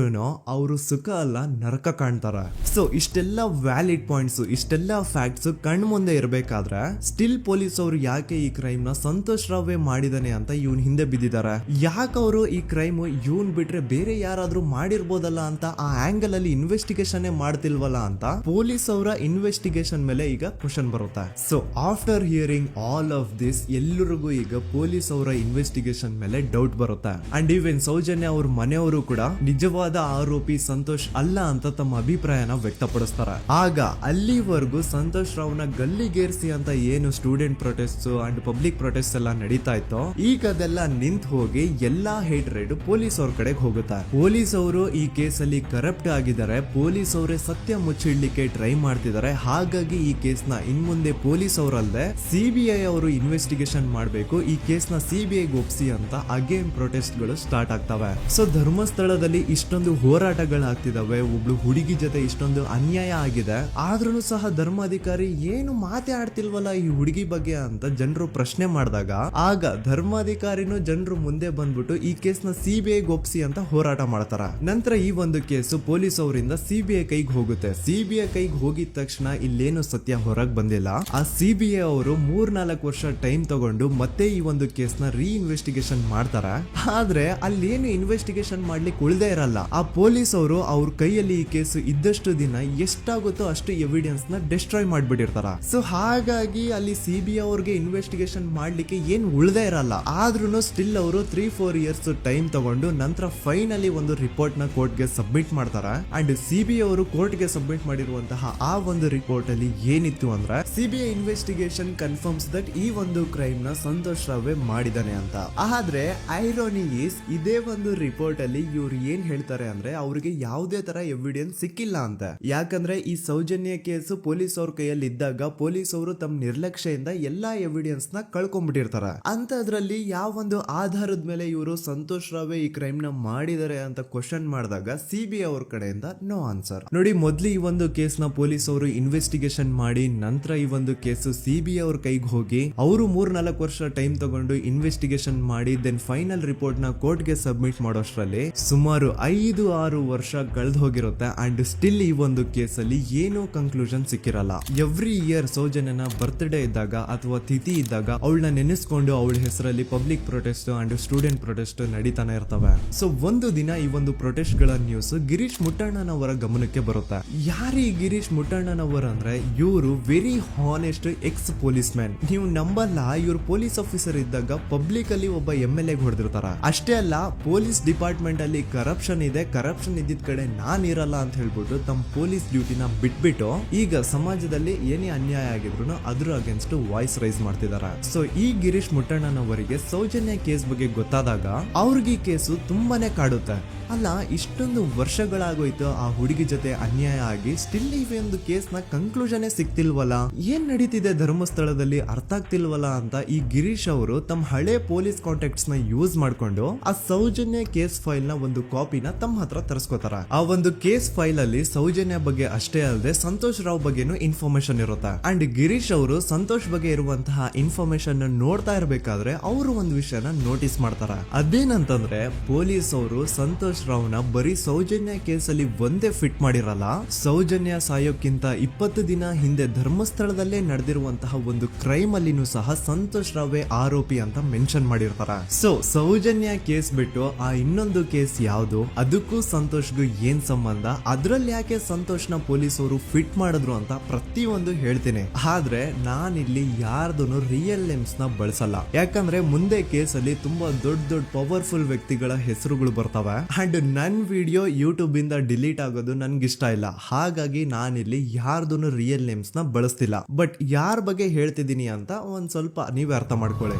ಅವರು ಸುಖ ಅಲ್ಲ ನರಕ ಕಾಣ್ತಾರ. ಸೊ ಇಷ್ಟೆಲ್ಲ ವ್ಯಾಲಿಡ್ ಪಾಯಿಂಟ್ಸ್, ಇಷ್ಟೆಲ್ಲ ಫ್ಯಾಕ್ಟ್ಸ್ ಕಣ್ ಮುಂದೆ ಇರ್ಬೇಕಾದ್ರೆ ಸ್ಟಿಲ್ ಪೊಲೀಸ್ ಅವರು ಯಾಕೆ ಈ ಕ್ರೈಮ್ ನ ಸಂತೋಷ್ ರಾವೇ ಮಾಡಿದಾನೆ ಅಂತ ಇವನ್ ಹಿಂದೆ ಬಿದ್ದಿದ್ದಾರೆ. ಯಾಕೆ ಅವರು ಈ ಕ್ರೈಮ್ ಇವನ್ ಬಿಟ್ರೆ ಬೇರೆ ಯಾರಾದ್ರೂ ಮಾಡಿರ್ಬೋದಲ್ಲ ಅಂತ ಆ ಆಂಗಲ್ ಅಲ್ಲಿ ಇನ್ವೆಸ್ಟಿಗೇಷನ್ ಮಾಡ್ತಿಲ್ವಲ್ಲ ಅಂತ ಪೊಲೀಸ್ ಅವರ ಇನ್ವೆಸ್ಟಿಗೇಷನ್ ಮೇಲೆ ಈಗ ಕ್ವಶನ್ ಬರುತ್ತೆ. So after hearing all of this ಎಲ್ಲರಿಗೂ ಈಗ ಪೊಲೀಸ್ ಅವರ ಇನ್ವೆಸ್ಟಿಗೇಷನ್ ಮೇಲೆ ಡೌಟ್ ಬರುತ್ತೆ. ಅಂಡ್ ಈವನ್ ಸೌಜನ್ಯ ಅವ್ರ ಮನೆಯವರು ಕೂಡ ನಿಜವಾದ ಆರೋಪಿ ಸಂತೋಷ್ ಅಲ್ಲ ಅಂತ ತಮ್ಮ ಅಭಿಪ್ರಾಯನ ವ್ಯಕ್ತಪಡಿಸ್ತಾರೆ. ಆಗ ಅಲ್ಲಿವರೆಗೂ ಸಂತೋಷ್ ರಾವ್ನ ಗಲ್ಲಿಗೇರಿಸಿ ಅಂತ ಏನು student protest and public protest ಎಲ್ಲ ನಡೀತಾ ಇತ್ತು, ಈಗ ಅದೆಲ್ಲ ನಿಂತು ಹೋಗಿ ಎಲ್ಲಾ ಹೇಟ್ರೇಡ್ ಪೊಲೀಸ್ ಅವ್ರ ಕಡೆಗೆ ಹೋಗುತ್ತೆ. ಪೊಲೀಸ್ ಅವರು ಈ ಕೇಸಲ್ಲಿ ಕರಪ್ಟ್ ಆಗಿದ್ದಾರೆ, ಪೊಲೀಸ್ ಅವರೇ ಸತ್ಯ ಮುಚ್ಚಿಡ್ಲಿಕ್ಕೆ ಟ್ರೈ ಮಾಡ್ತಿದ್ದಾರೆ. ಹಾಗಾಗಿ ಈ ಕೇಸ್ ನ ಇನ್ ಮುಂದೆ ಪೊಲೀಸ್ ಅವರಲ್ಲದೆ CBI ಅವರು ಇನ್ವೆಸ್ಟಿಗೇಷನ್ ಮಾಡಬೇಕು, ಈ ಕೇಸ್ ನ CBI ಒಪ್ಸಿ ಅಂತ ಅಗೇನ್ ಪ್ರೊಟೆಸ್ಟ್ ಗಳು ಸ್ಟಾರ್ಟ್ ಆಗ್ತವೆ. ಸೊ ಧರ್ಮಸ್ಥಳದಲ್ಲಿ ಇಷ್ಟೊಂದು ಹೋರಾಟಗಳಾಗ್ತಿದಾವೆ, ಒಬ್ಳು ಹುಡುಗಿ ಜೊತೆ ಇಷ್ಟೊಂದು ಅನ್ಯಾಯ ಆಗಿದೆ, ಆದ್ರೂ ಸಹ ಧರ್ಮಾಧಿಕಾರಿ ಏನು ಮಾತೇ ಆಡ್ತಿಲ್ವಲ್ಲ ಈ ಹುಡುಗಿ ಬಗ್ಗೆ ಅಂತ ಜನರು ಪ್ರಶ್ನೆ ಮಾಡಿದಾಗ ಆಗ ಧರ್ಮಾಧಿಕಾರಿನೂ ಜನರು ಮುಂದೆ ಬಂದ್ಬಿಟ್ಟು ಈ ಕೇಸ್ ನ CBI ಒಪ್ಸಿ ಅಂತ ಹೋರಾಟ ಮಾಡ್ತಾರ. ನಂತರ ಈ ಒಂದು ಕೇಸು ಪೊಲೀಸ್ ಅವರಿಂದ CBI ಕೈಗೆ ಹೋಗುತ್ತೆ. CBI ಕೈಗೆ ಹೋಗಿದ ತಕ್ಷಣ ಇಲ್ಲೇನು ಸತ್ಯ ಹೊರಗೆ ಬಂದಿಲ್ಲ. ಆ CBI ಅವರು 3-4 ವರ್ಷ ಟೈಮ್ ತಗೊಂಡು ಮತ್ತೆ ಈ ಒಂದು ಕೇಸ್ ನ ಇನ್ವೆಸ್ಟಿಗೇಷನ್ ಮಾಡ್ತಾರೆ. ಆದ್ರೆ ಅಲ್ಲೇನು ಇನ್ವೆಸ್ಟಿಗೇಷನ್ ಮಾಡ್ಲಿಕ್ಕೆ ಉಳ್ದೇ ಇರಲ್ಲ. ಆ ಪೊಲೀಸ್ ಅವರು ಅವ್ರ ಕೈಯಲ್ಲಿ ಈ ಕೇಸ್ ಇದ್ದಷ್ಟು ದಿನ ಎಷ್ಟಾಗುತ್ತೋ ಅಷ್ಟು ಎವಿಡೆನ್ಸ್ ನ ಡಿಸ್ಟ್ರಾಯ್ ಮಾಡ್ಬಿಟ್ಟಿರ್ತಾರ. ಸೊ ಹಾಗಾಗಿ ಅಲ್ಲಿ CBI ಅವ್ರಿಗೆ ಇನ್ವೆಸ್ಟಿಗೇಷನ್ ಮಾಡ್ಲಿಕ್ಕೆ ಏನ್ ಉಳ್ದೇ ಇರಲ್ಲ. ಆದ್ರೂ ಸ್ಟಿಲ್ ಅವರು 3-4 ಇಯರ್ಸ್ ಟೈಮ್ ತಗೊಂಡು ನಂತರ ಫೈನಲಿ ಒಂದು ರಿಪೋರ್ಟ್ ನ ಕೋರ್ಟ್ ಗೆ ಸಬ್ಮಿಟ್ ಮಾಡ್ತಾರೆ. ಅಂಡ್ CBI ಅವರು ಕೋರ್ಟ್ ಗೆ ಸಬ್ಮಿಟ್ ಮಾಡಿರುವಂತಹ ಆ ಒಂದು ರಿಪೋರ್ಟ್ ಅಲ್ಲಿ ಏನಿತ್ತು ಅಂದ್ರೆ CBI ಇನ್ವೆಸ್ಟಿಗೇಷನ್ ಕನ್ಫರ್ಮ್ಸ್ ದಟ್ ಈ ಒಂದು ಕ್ರೈಮ್ ನ ಸಂತೋಷ್ ರಾವೇ ಮಾಡಿದಾನೆ ಅಂತ. ಆದ್ರೆ ಐರೋನಿ ಈಸ್ ಇದೇ ಒಂದು ರಿಪೋರ್ಟ್ ಅಲ್ಲಿ ಇವ್ರು ಏನ್ ಹೇಳ್ತಾರೆ ಅಂದ್ರೆ ಅವ್ರಿಗೆ ಯಾವುದೇ ತರ ಎವಿಡೆನ್ಸ್ ಸಿಕ್ಕಿಲ್ಲ ಅಂತ. ಯಾಕಂದ್ರೆ ಈ ಸೌಜನ್ಯ ಕೇಸು ಪೊಲೀಸ್ ಅವ್ರ ಕೈಯಲ್ಲಿ ಇದ್ದಾಗ ಪೊಲೀಸ್ ಅವರು ತಮ್ಮ ನಿರ್ಲಕ್ಷ್ಯದಿಂದ ಎಲ್ಲಾ ಎವಿಡೆನ್ಸ್ ನ ಕಳ್ಕೊಂಡ್ಬಿಟ್ಟಿರ್ತಾರೆ. ಅಂತದ್ರಲ್ಲಿ ಯಾವ ಒಂದು ಆಧಾರದ ಮೇಲೆ ಇವರು ಸಂತೋಷ್ ರಾವೇ ಈ ಕ್ರೈಮ್ ನ ಮಾಡಿದ್ದಾರೆ ಅಂತ ಕ್ವಶನ್ ಮಾಡಿದಾಗ CBI ಅವ್ರ ಕಡೆಯಿಂದ ನೋ ಆನ್ಸರ್. ನೋಡಿ, ಮೊದ್ಲು ಈ ಒಂದು ಕೇಸ್ ನ ಪೊಲೀಸ್ ಅವರು ಇನ್ವೆಸ್ಟಿಗೇಷನ್ ಮಾಡಿ ನಂತರ ಈ ಒಂದು ಕೇಸು CBI ಅವ್ರ ಕೈಗೆ ಹೋಗಿ ಅವರು 3-4 ವರ್ಷ ಟೈಮ್ ತಗೊಂಡು ಇನ್ವೆಸ್ಟಿಗೇಷನ್ ಮಾಡಿ ದೆನ್ ಫೈನಲ್ ರಿಪೋರ್ಟ್ ನ ಕೋರ್ಟ್ ಗೆ ಸಬ್ಮಿಟ್ ಮಾಡೋಷ್ಟ್ರಲ್ಲಿ ಸುಮಾರು 5-6 ವರ್ಷ ಕಳೆದು ಹೋಗಿರುತ್ತೆ. ಅಂಡ್ ಸ್ಟಿಲ್ ಈ ಒಂದು ಕೇಸಲ್ಲಿ ಏನೋ ಕನ್ಕ್ಲೂಷನ್ ಸಿಕ್ಕಿರಲ್ಲ. ಎವ್ರಿ ಇಯರ್ ಸೌಜನ್ಯನ ಬರ್ತ್ಡೇ ಇದ್ದಾಗ ಅಥವಾ ತಿಥಿ ಇದ್ದಾಗ ಅವಳನ್ನ ನೆನೆಸ್ಕೊಂಡು ಅವಳ ಹೆಸರಲ್ಲಿ public protest and student protest ನಡೀತಾನೆ ಇರ್ತವೆ. ಸೊ ಒಂದು ದಿನ ಈ ಒಂದು ಪ್ರೊಟೆಸ್ಟ್ ಗಳ ನ್ಯೂಸ್ ಗಿರೀಶ್ ಮುಟ್ಟಣ್ಣನವರ ಗಮನಕ್ಕೆ ಬರುತ್ತೆ. ಯಾರು ಈ ಗಿರೀಶ್ ಮುಟ್ಟಣ್ಣನವರ ಅಂದ್ರೆ ಇವರು very honest X police man. ನೀವು ನಂಬಲ್ಲ, ಇವ್ರು ಪೊಲೀಸ್ ಆಫೀಸರ್ ಇದ್ದಾಗ ಪಬ್ಲಿಕ್ ಅಲ್ಲಿ ಒಬ್ಬ MLA ಹೊಡೆದಿರ್ತಾರ. ಅಷ್ಟೇ ಅಲ್ಲ, ಪೊಲೀಸ್ ಡಿಪಾರ್ಟ್ಮೆಂಟ್ ಅಲ್ಲಿ ಕರಪ್ಷನ್ ಇದೆ, ಕರಪ್ಷನ್ ಇದ್ದಿದ್ ಕಡೆ ನಾನ್ ಇರಲ್ಲ ಅಂತ ಹೇಳ್ಬಿಟ್ಟು ತಮ್ಮ ಪೊಲೀಸ್ ಡ್ಯೂಟಿನ ಬಿಟ್ಬಿಟ್ಟು ಈಗ ಸಮಾಜದಲ್ಲಿ ಏನೇ ಅನ್ಯಾಯ ಆಗಿದ್ರು ಅದ್ರ ಅಗೇನ್ಸ್ಟ್ ವಾಯ್ಸ್ ರೈಸ್ ಮಾಡ್ತಿದಾರೆ. ಸೊ ಈ ಗಿರೀಶ್ ಮುಟ್ಟಣ್ಣನವರಿಗೆ ಸೌಜನ್ಯ ಕೇಸ್ ಬಗ್ಗೆ ಗೊತ್ತಾದಾಗ ಅವ್ರಿಗೆ ಈ ಕೇಸು ತುಂಬಾನೇ ಕಾಡುತ್ತೆ. ಅಲ್ಲ, ಇಷ್ಟೊಂದು ವರ್ಷಗಳಾಗೋಯ್ತು ಆ ಹುಡುಗಿ ಜೊತೆ ಅನ್ಯಾಯ ಆಗಿ, ಸ್ಟಿಲ್ ಈ ಒಂದು ಕೇಸ್ ನ ಕನ್ಕ್ಲೂಷನ್ ಸಿಕ್ತಿಲ್ವಲ್ಲ, ಏನ್ ನಡೀತಿದೆ ಧರ್ಮಸ್ಥಳದಲ್ಲಿ ಅರ್ಥ ಆಗ್ತಿಲ್ವಲ್ಲ ಅಂತ ಈ ಗಿರೀಶ್ ಅವರು ತಮ್ಮ ಹಳೆ ಪೊಲೀಸ್ ಕಾಂಟ್ಯಾಕ್ಟ್ಸ್ ನ ಯೂಸ್ ಮಾಡ್ಕೊಂಡು ಆ ಸೌಜನ್ಯ ಕೇಸ್ ಫೈಲ್ ನ ಒಂದು ಕಾಪಿನ ತಮ್ಮ ಹತ್ರ ತರಿಸ್ಕೋತಾರ. ಆ ಒಂದು ಕೇಸ್ ಫೈಲ್ ಅಲ್ಲಿ ಸೌಜನ್ಯ ಬಗ್ಗೆ ಅಷ್ಟೇ ಅಲ್ಲದೆ ಸಂತೋಷ್ ರಾವ್ ಬಗ್ಗೆನೂ ಇನ್ಫಾರ್ಮೇಶನ್ ಇರುತ್ತೆ. ಅಂಡ್ ಗಿರೀಶ್ ಅವರು ಸಂತೋಷ್ ಬಗ್ಗೆ ಇರುವಂತಹ ಇನ್ಫಾರ್ಮೇಶನ್ ನೋಡ್ತಾ ಇರ್ಬೇಕಾದ್ರೆ ಅವರು ಒಂದು ವಿಷಯನ ನೋಟಿಸ್ ಮಾಡ್ತಾರ. ಅದೇನಂತಂದ್ರೆ ಪೊಲೀಸ್ ಅವರು ಸಂತೋಷ್ ರಾವ್ನ ಬರೀ ಸೌಜನ್ಯ ಕೇಸಲ್ಲಿ ಒಂದೇ ಫಿಟ್ ಮಾಡಿರಲ್ಲ, ಸೌಜನ್ಯ ಸಾಯೋಕ್ಕಿಂತ 20 ದಿನ ಹಿಂದೆ ಧರ್ಮಸ್ಥಳದಲ್ಲೇ ನಡೆದಿರುವಂತಹ ಒಂದು ಕ್ರೈಮ್ ಅಲ್ಲಿನೂ ಸಹ ಸಂತೋಷ್ ರಾವೇ ಆರೋಪಿ ಅಂತ ಮೆನ್ಷನ್ ಮಾಡಿರ್ತಾರೆ. ಮಾಡ್ತಿರ್ತಾರ. ಸೊ ಸೌಜನ್ಯ ಕೇಸ್ ಬಿಟ್ಟು ಆ ಇನ್ನೊಂದು ಕೇಸ್ ಯಾವ್ದು, ಅದಕ್ಕೂ ಸಂತೋಷ್ಗೂ ಏನ್ ಸಂಬಂಧ, ಅದ್ರಲ್ಲಿ ಯಾಕೆ ಸಂತೋಷ್ನ ಪೊಲೀಸರು ಫಿಟ್ ಮಾಡಿದ್ರು ಅಂತ ಪ್ರತಿಯೊಂದು ಹೇಳ್ತೀನಿ. ಆದ್ರೆ ನಾನಿಲ್ಲಿ ಯಾರ್ದೂನು ರಿಯಲ್ ನೇಮ್ಸ್ ನ ಬಳಸಲ್ಲ, ಯಾಕಂದ್ರೆ ಮುಂದೆ ಕೇಸಲ್ಲಿ ತುಂಬಾ ದೊಡ್ಡ ದೊಡ್ಡ ಪವರ್ಫುಲ್ ವ್ಯಕ್ತಿಗಳ ಹೆಸರುಗಳು ಬರ್ತವೆ ಅಂಡ್ ನನ್ ವಿಡಿಯೋ ಯೂಟ್ಯೂಬ್ ಇಂದ ಡಿಲೀಟ್ ಆಗೋದು ನನ್ಗೆ ಇಷ್ಟ ಇಲ್ಲ. ಹಾಗಾಗಿ ನಾನಿಲ್ಲಿ ಯಾರ್ದೂನು ರಿಯಲ್ ನೇಮ್ಸ್ ನ ಬಳಸ್ತಿಲ್ಲ. ಬಟ್ ಯಾರ ಬಗ್ಗೆ ಹೇಳ್ತಿದ್ದೀನಿ ಅಂತ ಒಂದ್ ಸ್ವಲ್ಪ ನೀವೇ ಅರ್ಥ ಮಾಡ್ಕೊಳ್ಳಿ.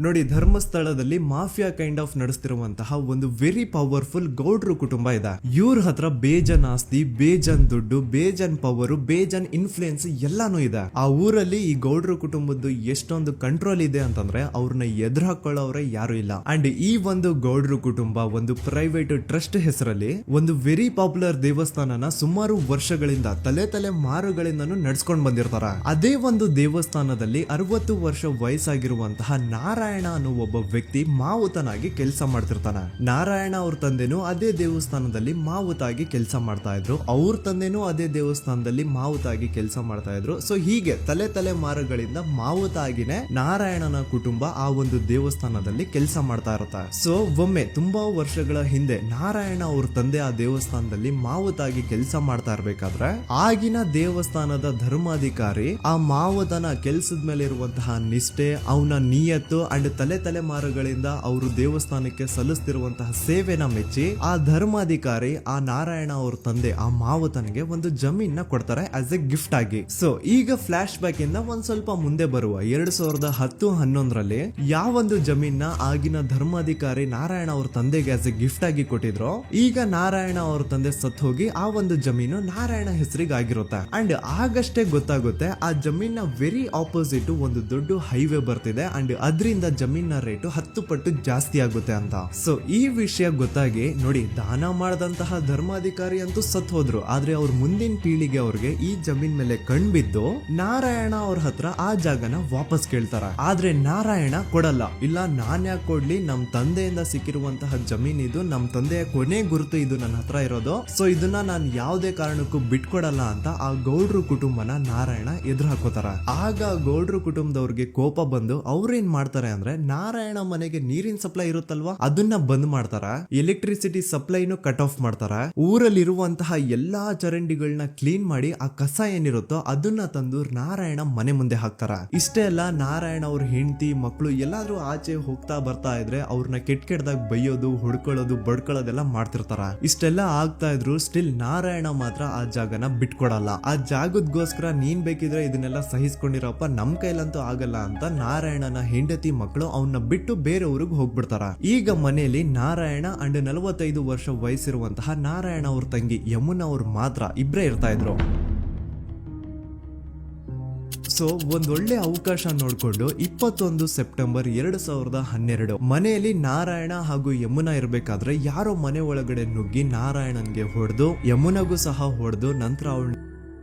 ನೋಡಿ, ಧರ್ಮಸ್ಥಳದಲ್ಲಿ ಮಾಫಿಯಾ ಕೈಂಡ್ ಆಫ್ ನಡೆಸ್ತಿರುವಂತಹ ಒಂದು ವೆರಿ ಪವರ್ಫುಲ್ ಗೌಡ್ರು ಕುಟುಂಬ ಇದೆ. ಇವ್ರ ಹತ್ರ ಬೇಜನ್ ಆಸ್ತಿ, ಬೇಜನ್ ದುಡ್ಡು, ಬೇಜನ್ ಪವರ್, ಬೇಜನ್ ಇನ್ಫ್ಲೂಯೆನ್ಸ್ ಎಲ್ಲಾನು ಇದೆ. ಆ ಊರಲ್ಲಿ ಈ ಗೌಡ್ರು ಕುಟುಂಬದ್ದು ಎಷ್ಟೊಂದು ಕಂಟ್ರೋಲ್ ಇದೆ ಅಂತಂದ್ರೆ ಅವ್ರನ್ನ ಎದುರು ಹಾಕೊಳ್ಳೋರೆ ಯಾರು ಇಲ್ಲ. ಅಂಡ್ ಈ ಒಂದು ಗೌಡ್ರು ಕುಟುಂಬ ಒಂದು ಪ್ರೈವೇಟ್ ಟ್ರಸ್ಟ್ ಹೆಸರಲ್ಲಿ ಒಂದು ವೆರಿ ಪಾಪ್ಯುಲರ್ ದೇವಸ್ಥಾನನ ಸುಮಾರು ವರ್ಷಗಳಿಂದ ತಲೆ ಮಾರುಗಳಿಂದನೂ ನಡ್ಸ್ಕೊಂಡ್ ಬಂದಿರ್ತಾರ. ಅದೇ ಒಂದು ದೇವಸ್ಥಾನದಲ್ಲಿ 60 ವರ್ಷ ವಯಸ್ಸಾಗಿರುವಂತಹ ನಾರಾಯಣ ಅನ್ನೋ ಒಬ್ಬ ವ್ಯಕ್ತಿ ಮಾವುತನಾಗಿ ಕೆಲಸ ಮಾಡ್ತಿರ್ತಾನೆ. ನಾರಾಯಣ ಅವ್ರ ತಂದೆನೂ ಅದೇ ದೇವಸ್ಥಾನದಲ್ಲಿ ಮಾವುತಾಗಿ ಕೆಲಸ ಮಾಡ್ತಾ ಇದ್ರು, ಅವ್ರ ತಂದೆನೂ ಅದೇ ದೇವಸ್ಥಾನದಲ್ಲಿ ಮಾವುತಾಗಿ ಕೆಲಸ ಮಾಡ್ತಾ ಇದ್ರು. ಸೊ ಹೀಗೆ ತಲೆ ಮಾರುಗಳಿಂದ ಮಾವುತಾಗಿನೇ ನಾರಾಯಣನ ಕುಟುಂಬ ಆ ಒಂದು ದೇವಸ್ಥಾನದಲ್ಲಿ ಕೆಲಸ ಮಾಡ್ತಾ ಇರುತ್ತೆ. ಸೊ ಒಮ್ಮೆ ತುಂಬಾ ವರ್ಷಗಳ ಹಿಂದೆ ನಾರಾಯಣ ಅವ್ರ ತಂದೆ ಆ ದೇವಸ್ಥಾನದಲ್ಲಿ ಮಾವುತಾಗಿ ಕೆಲಸ ಮಾಡ್ತಾ ಇರ್ಬೇಕಾದ್ರೆ ಆಗಿನ ದೇವಸ್ಥಾನದ ಧರ್ಮಾಧಿಕಾರಿ ಆ ಮಾವುತನ ಕೆಲ್ಸದ ಮೇಲೆ ಇರುವಂತಹ ನಿಷ್ಠೆ, ಅವನ ನಿಯತ್ತು ಅಂಡ್ ತಲೆಮಾರುಗಳಿಂದ ಅವರು ದೇವಸ್ಥಾನಕ್ಕೆ ಸಲ್ಲಿಸ್ತಿರುವಂತಹ ಸೇವೆನ ಮೆಚ್ಚಿ ಆ ಧರ್ಮಾಧಿಕಾರಿ ಆ ನಾರಾಯಣ ಅವ್ರ ತಂದೆ ಆ ಮಾವುತನಿಗೆ ಒಂದು ಜಮೀನ ಕೊಡ್ತಾರೆ ಆಸ್ ಎ ಗಿಫ್ಟ್ ಆಗಿ. ಸೊ ಈಗ ಫ್ಲಾಶ್ ಬ್ಯಾಕ್ ಇಂದ ಒಂದ್ ಸ್ವಲ್ಪ ಮುಂದೆ ಬರುವ 2010-11ರಲ್ಲಿ ಯಾವೊಂದು ಜಮೀನ ಆಗಿನ ಧರ್ಮಾಧಿಕಾರಿ ನಾರಾಯಣ ಅವ್ರ ತಂದೆಗೆ ಆಸ್ ಎ ಗಿಫ್ಟ್ ಆಗಿ ಕೊಟ್ಟಿದ್ರು, ಈಗ ನಾರಾಯಣ ಅವ್ರ ತಂದೆ ಸತ್ ಹೋಗಿ ಆ ಒಂದು ಜಮೀನು ನಾರಾಯಣ ಹೆಸರಿಗೆ ಆಗಿರುತ್ತೆ. ಅಂಡ್ ಆಗಷ್ಟೇ ಗೊತ್ತಾಗುತ್ತೆ ಆ ಜಮೀನ ವೆರಿ ಆಪೋಸಿಟ್ ಒಂದು ದೊಡ್ಡ ಹೈವೇ ಬರ್ತಿದೆ ಅಂಡ್ ಅದರಿಂದ ಜಮೀನ ರೇಟು 10 ಪಟ್ಟು ಜಾಸ್ತಿ ಆಗುತ್ತೆ ಅಂತ. ಸೊ ಈ ವಿಷಯ ಗೊತ್ತಾಗಿ ನೋಡಿ, ದಾನ ಮಾಡದಂತಹ ಧರ್ಮಾಧಿಕಾರಿ ಅಂತೂ ಸತ್ ಹೋದ್ರು, ಆದ್ರೆ ಅವ್ರ ಮುಂದಿನ ಪೀಳಿಗೆ ಅವ್ರಿಗೆ ಈ ಜಮೀನ್ ಮೇಲೆ ಕಣ್ಬಿದ್ದು ನಾರಾಯಣ ಅವ್ರ ಹತ್ರ ಆ ಜಾಗನ ವಾಪಸ್ ಕೇಳ್ತಾರ. ಆದ್ರೆ ನಾರಾಯಣ ಕೊಡಲ್ಲ. ಇಲ್ಲ, ನಾನ್ ಯಾಕೆ ಕೊಡ್ಲಿ, ನಮ್ ತಂದೆಯಿಂದ ಸಿಕ್ಕಿರುವಂತಹ ಜಮೀನ್ ಇದು, ನಮ್ ತಂದೆಯ ಕೊನೆ ಗುರುತು ಇದು ನನ್ನ ಹತ್ರ ಇರೋದು, ಸೊ ಇದನ್ನ ನಾನು ಯಾವುದೇ ಕಾರಣಕ್ಕೂ ಬಿಟ್ಕೊಡಲ್ಲ ಅಂತ ಆ ಗೌಡ್ರು ಕುಟುಂಬನ ನಾರಾಯಣ ಎದುರು ಹಾಕೋತಾರ. ಆಗ ಗೌಡ್ರು ಕುಟುಂಬದವ್ರಿಗೆ ಕೋಪ ಬಂದು ಅವ್ರೇನ್ ಮಾಡ್ತಾರೆ ಅಂದ್ರೆ ನಾರಾಯಣ ಮನೆಗೆ ನೀರಿನ ಸಪ್ಲೈ ಇರುತ್ತಲ್ವಾ ಅದನ್ನ ಬಂದ್ ಮಾಡ್ತಾರ, ಎಲೆಕ್ಟ್ರಿಸಿಟಿ ಸಪ್ಲೈನು ಕಟ್ ಆಫ್ ಮಾಡ್ತಾರ, ಊರಲ್ಲಿ ಇರುವಂತಹ ಎಲ್ಲಾ ಚರಂಡಿಗಳನ್ನ ಕ್ಲೀನ್ ಮಾಡಿ ಆ ಕಸ ಏನಿರುತ್ತೋ ಅದನ್ನ ತಂದು ನಾರಾಯಣ ಮನೆ ಮುಂದೆ ಹಾಕ್ತಾರ. ಇಷ್ಟೇ ಅಲ್ಲ, ನಾರಾಯಣ ಅವ್ರ ಹೆಂಡತಿ ಮಕ್ಕಳು ಎಲ್ಲಾದ್ರೂ ಆಚೆ ಹೋಗ್ತಾ ಬರ್ತಾ ಇದ್ರೆ ಅವ್ರನ್ನ ಕೆಟ್ಟದಾಗ ಬೈಯೋದು, ಹೊಡ್ಕೊಳ್ಳೋದು, ಬಡ್ಕೊಳ್ಳೋದೆಲ್ಲ ಮಾಡ್ತಿರ್ತಾರ. ಇಷ್ಟೆಲ್ಲ ಆಗ್ತಾ ಇದ್ರು ಸ್ಟಿಲ್ ನಾರಾಯಣ ಮಾತ್ರ ಆ ಜಾಗನ ಬಿಟ್ಕೊಡಲ್ಲ. ಆ ಜಾಗದಗೋಸ್ಕರ ನೀನ್ ಬೇಕಿದ್ರೆ ಇದನ್ನೆಲ್ಲ ಸಹಿಸ್ಕೊಂಡಿರಪ್ಪ, ನಮ್ ಕೈಲಂತೂ ಆಗಲ್ಲ ಅಂತ ನಾರಾಯಣನ ಹೆಂಡತಿ ಮಕ್ಕಳು ಅವನ್ನ ಬಿಟ್ಟು ಬೇರೆ ಊರಿಗೆ ಹೋಗ್ಬಿಡ್ತಾರ. ಈಗ ಮನೆಯಲ್ಲಿ ನಾರಾಯಣ ಅಂಡ್ 45 ವರ್ಷ ವಯಸ್ಸಿರುವಂತಹ ನಾರಾಯಣ ಅವ್ರ ತಂಗಿ ಯಮುನಾ ಅವ್ರು ಮಾತ್ರ ಇಬ್ರೇ ಇರ್ತಾ ಇದ್ರು. ಸೊ ಒಂದೊಳ್ಳೆ ಅವಕಾಶ ನೋಡ್ಕೊಂಡು 21 ಸೆಪ್ಟೆಂಬರ್ 2012 ಮನೆಯಲ್ಲಿ ನಾರಾಯಣ ಹಾಗೂ ಯಮುನಾ ಇರ್ಬೇಕಾದ್ರೆ ಯಾರೋ ಮನೆ ಒಳಗಡೆ ನುಗ್ಗಿ ನಾರಾಯಣನ್ಗೆ ಹೊಡೆದು ಯಮುನಾಗೂ ಸಹ ಹೊಡೆದು ನಂತರ ಅವಳು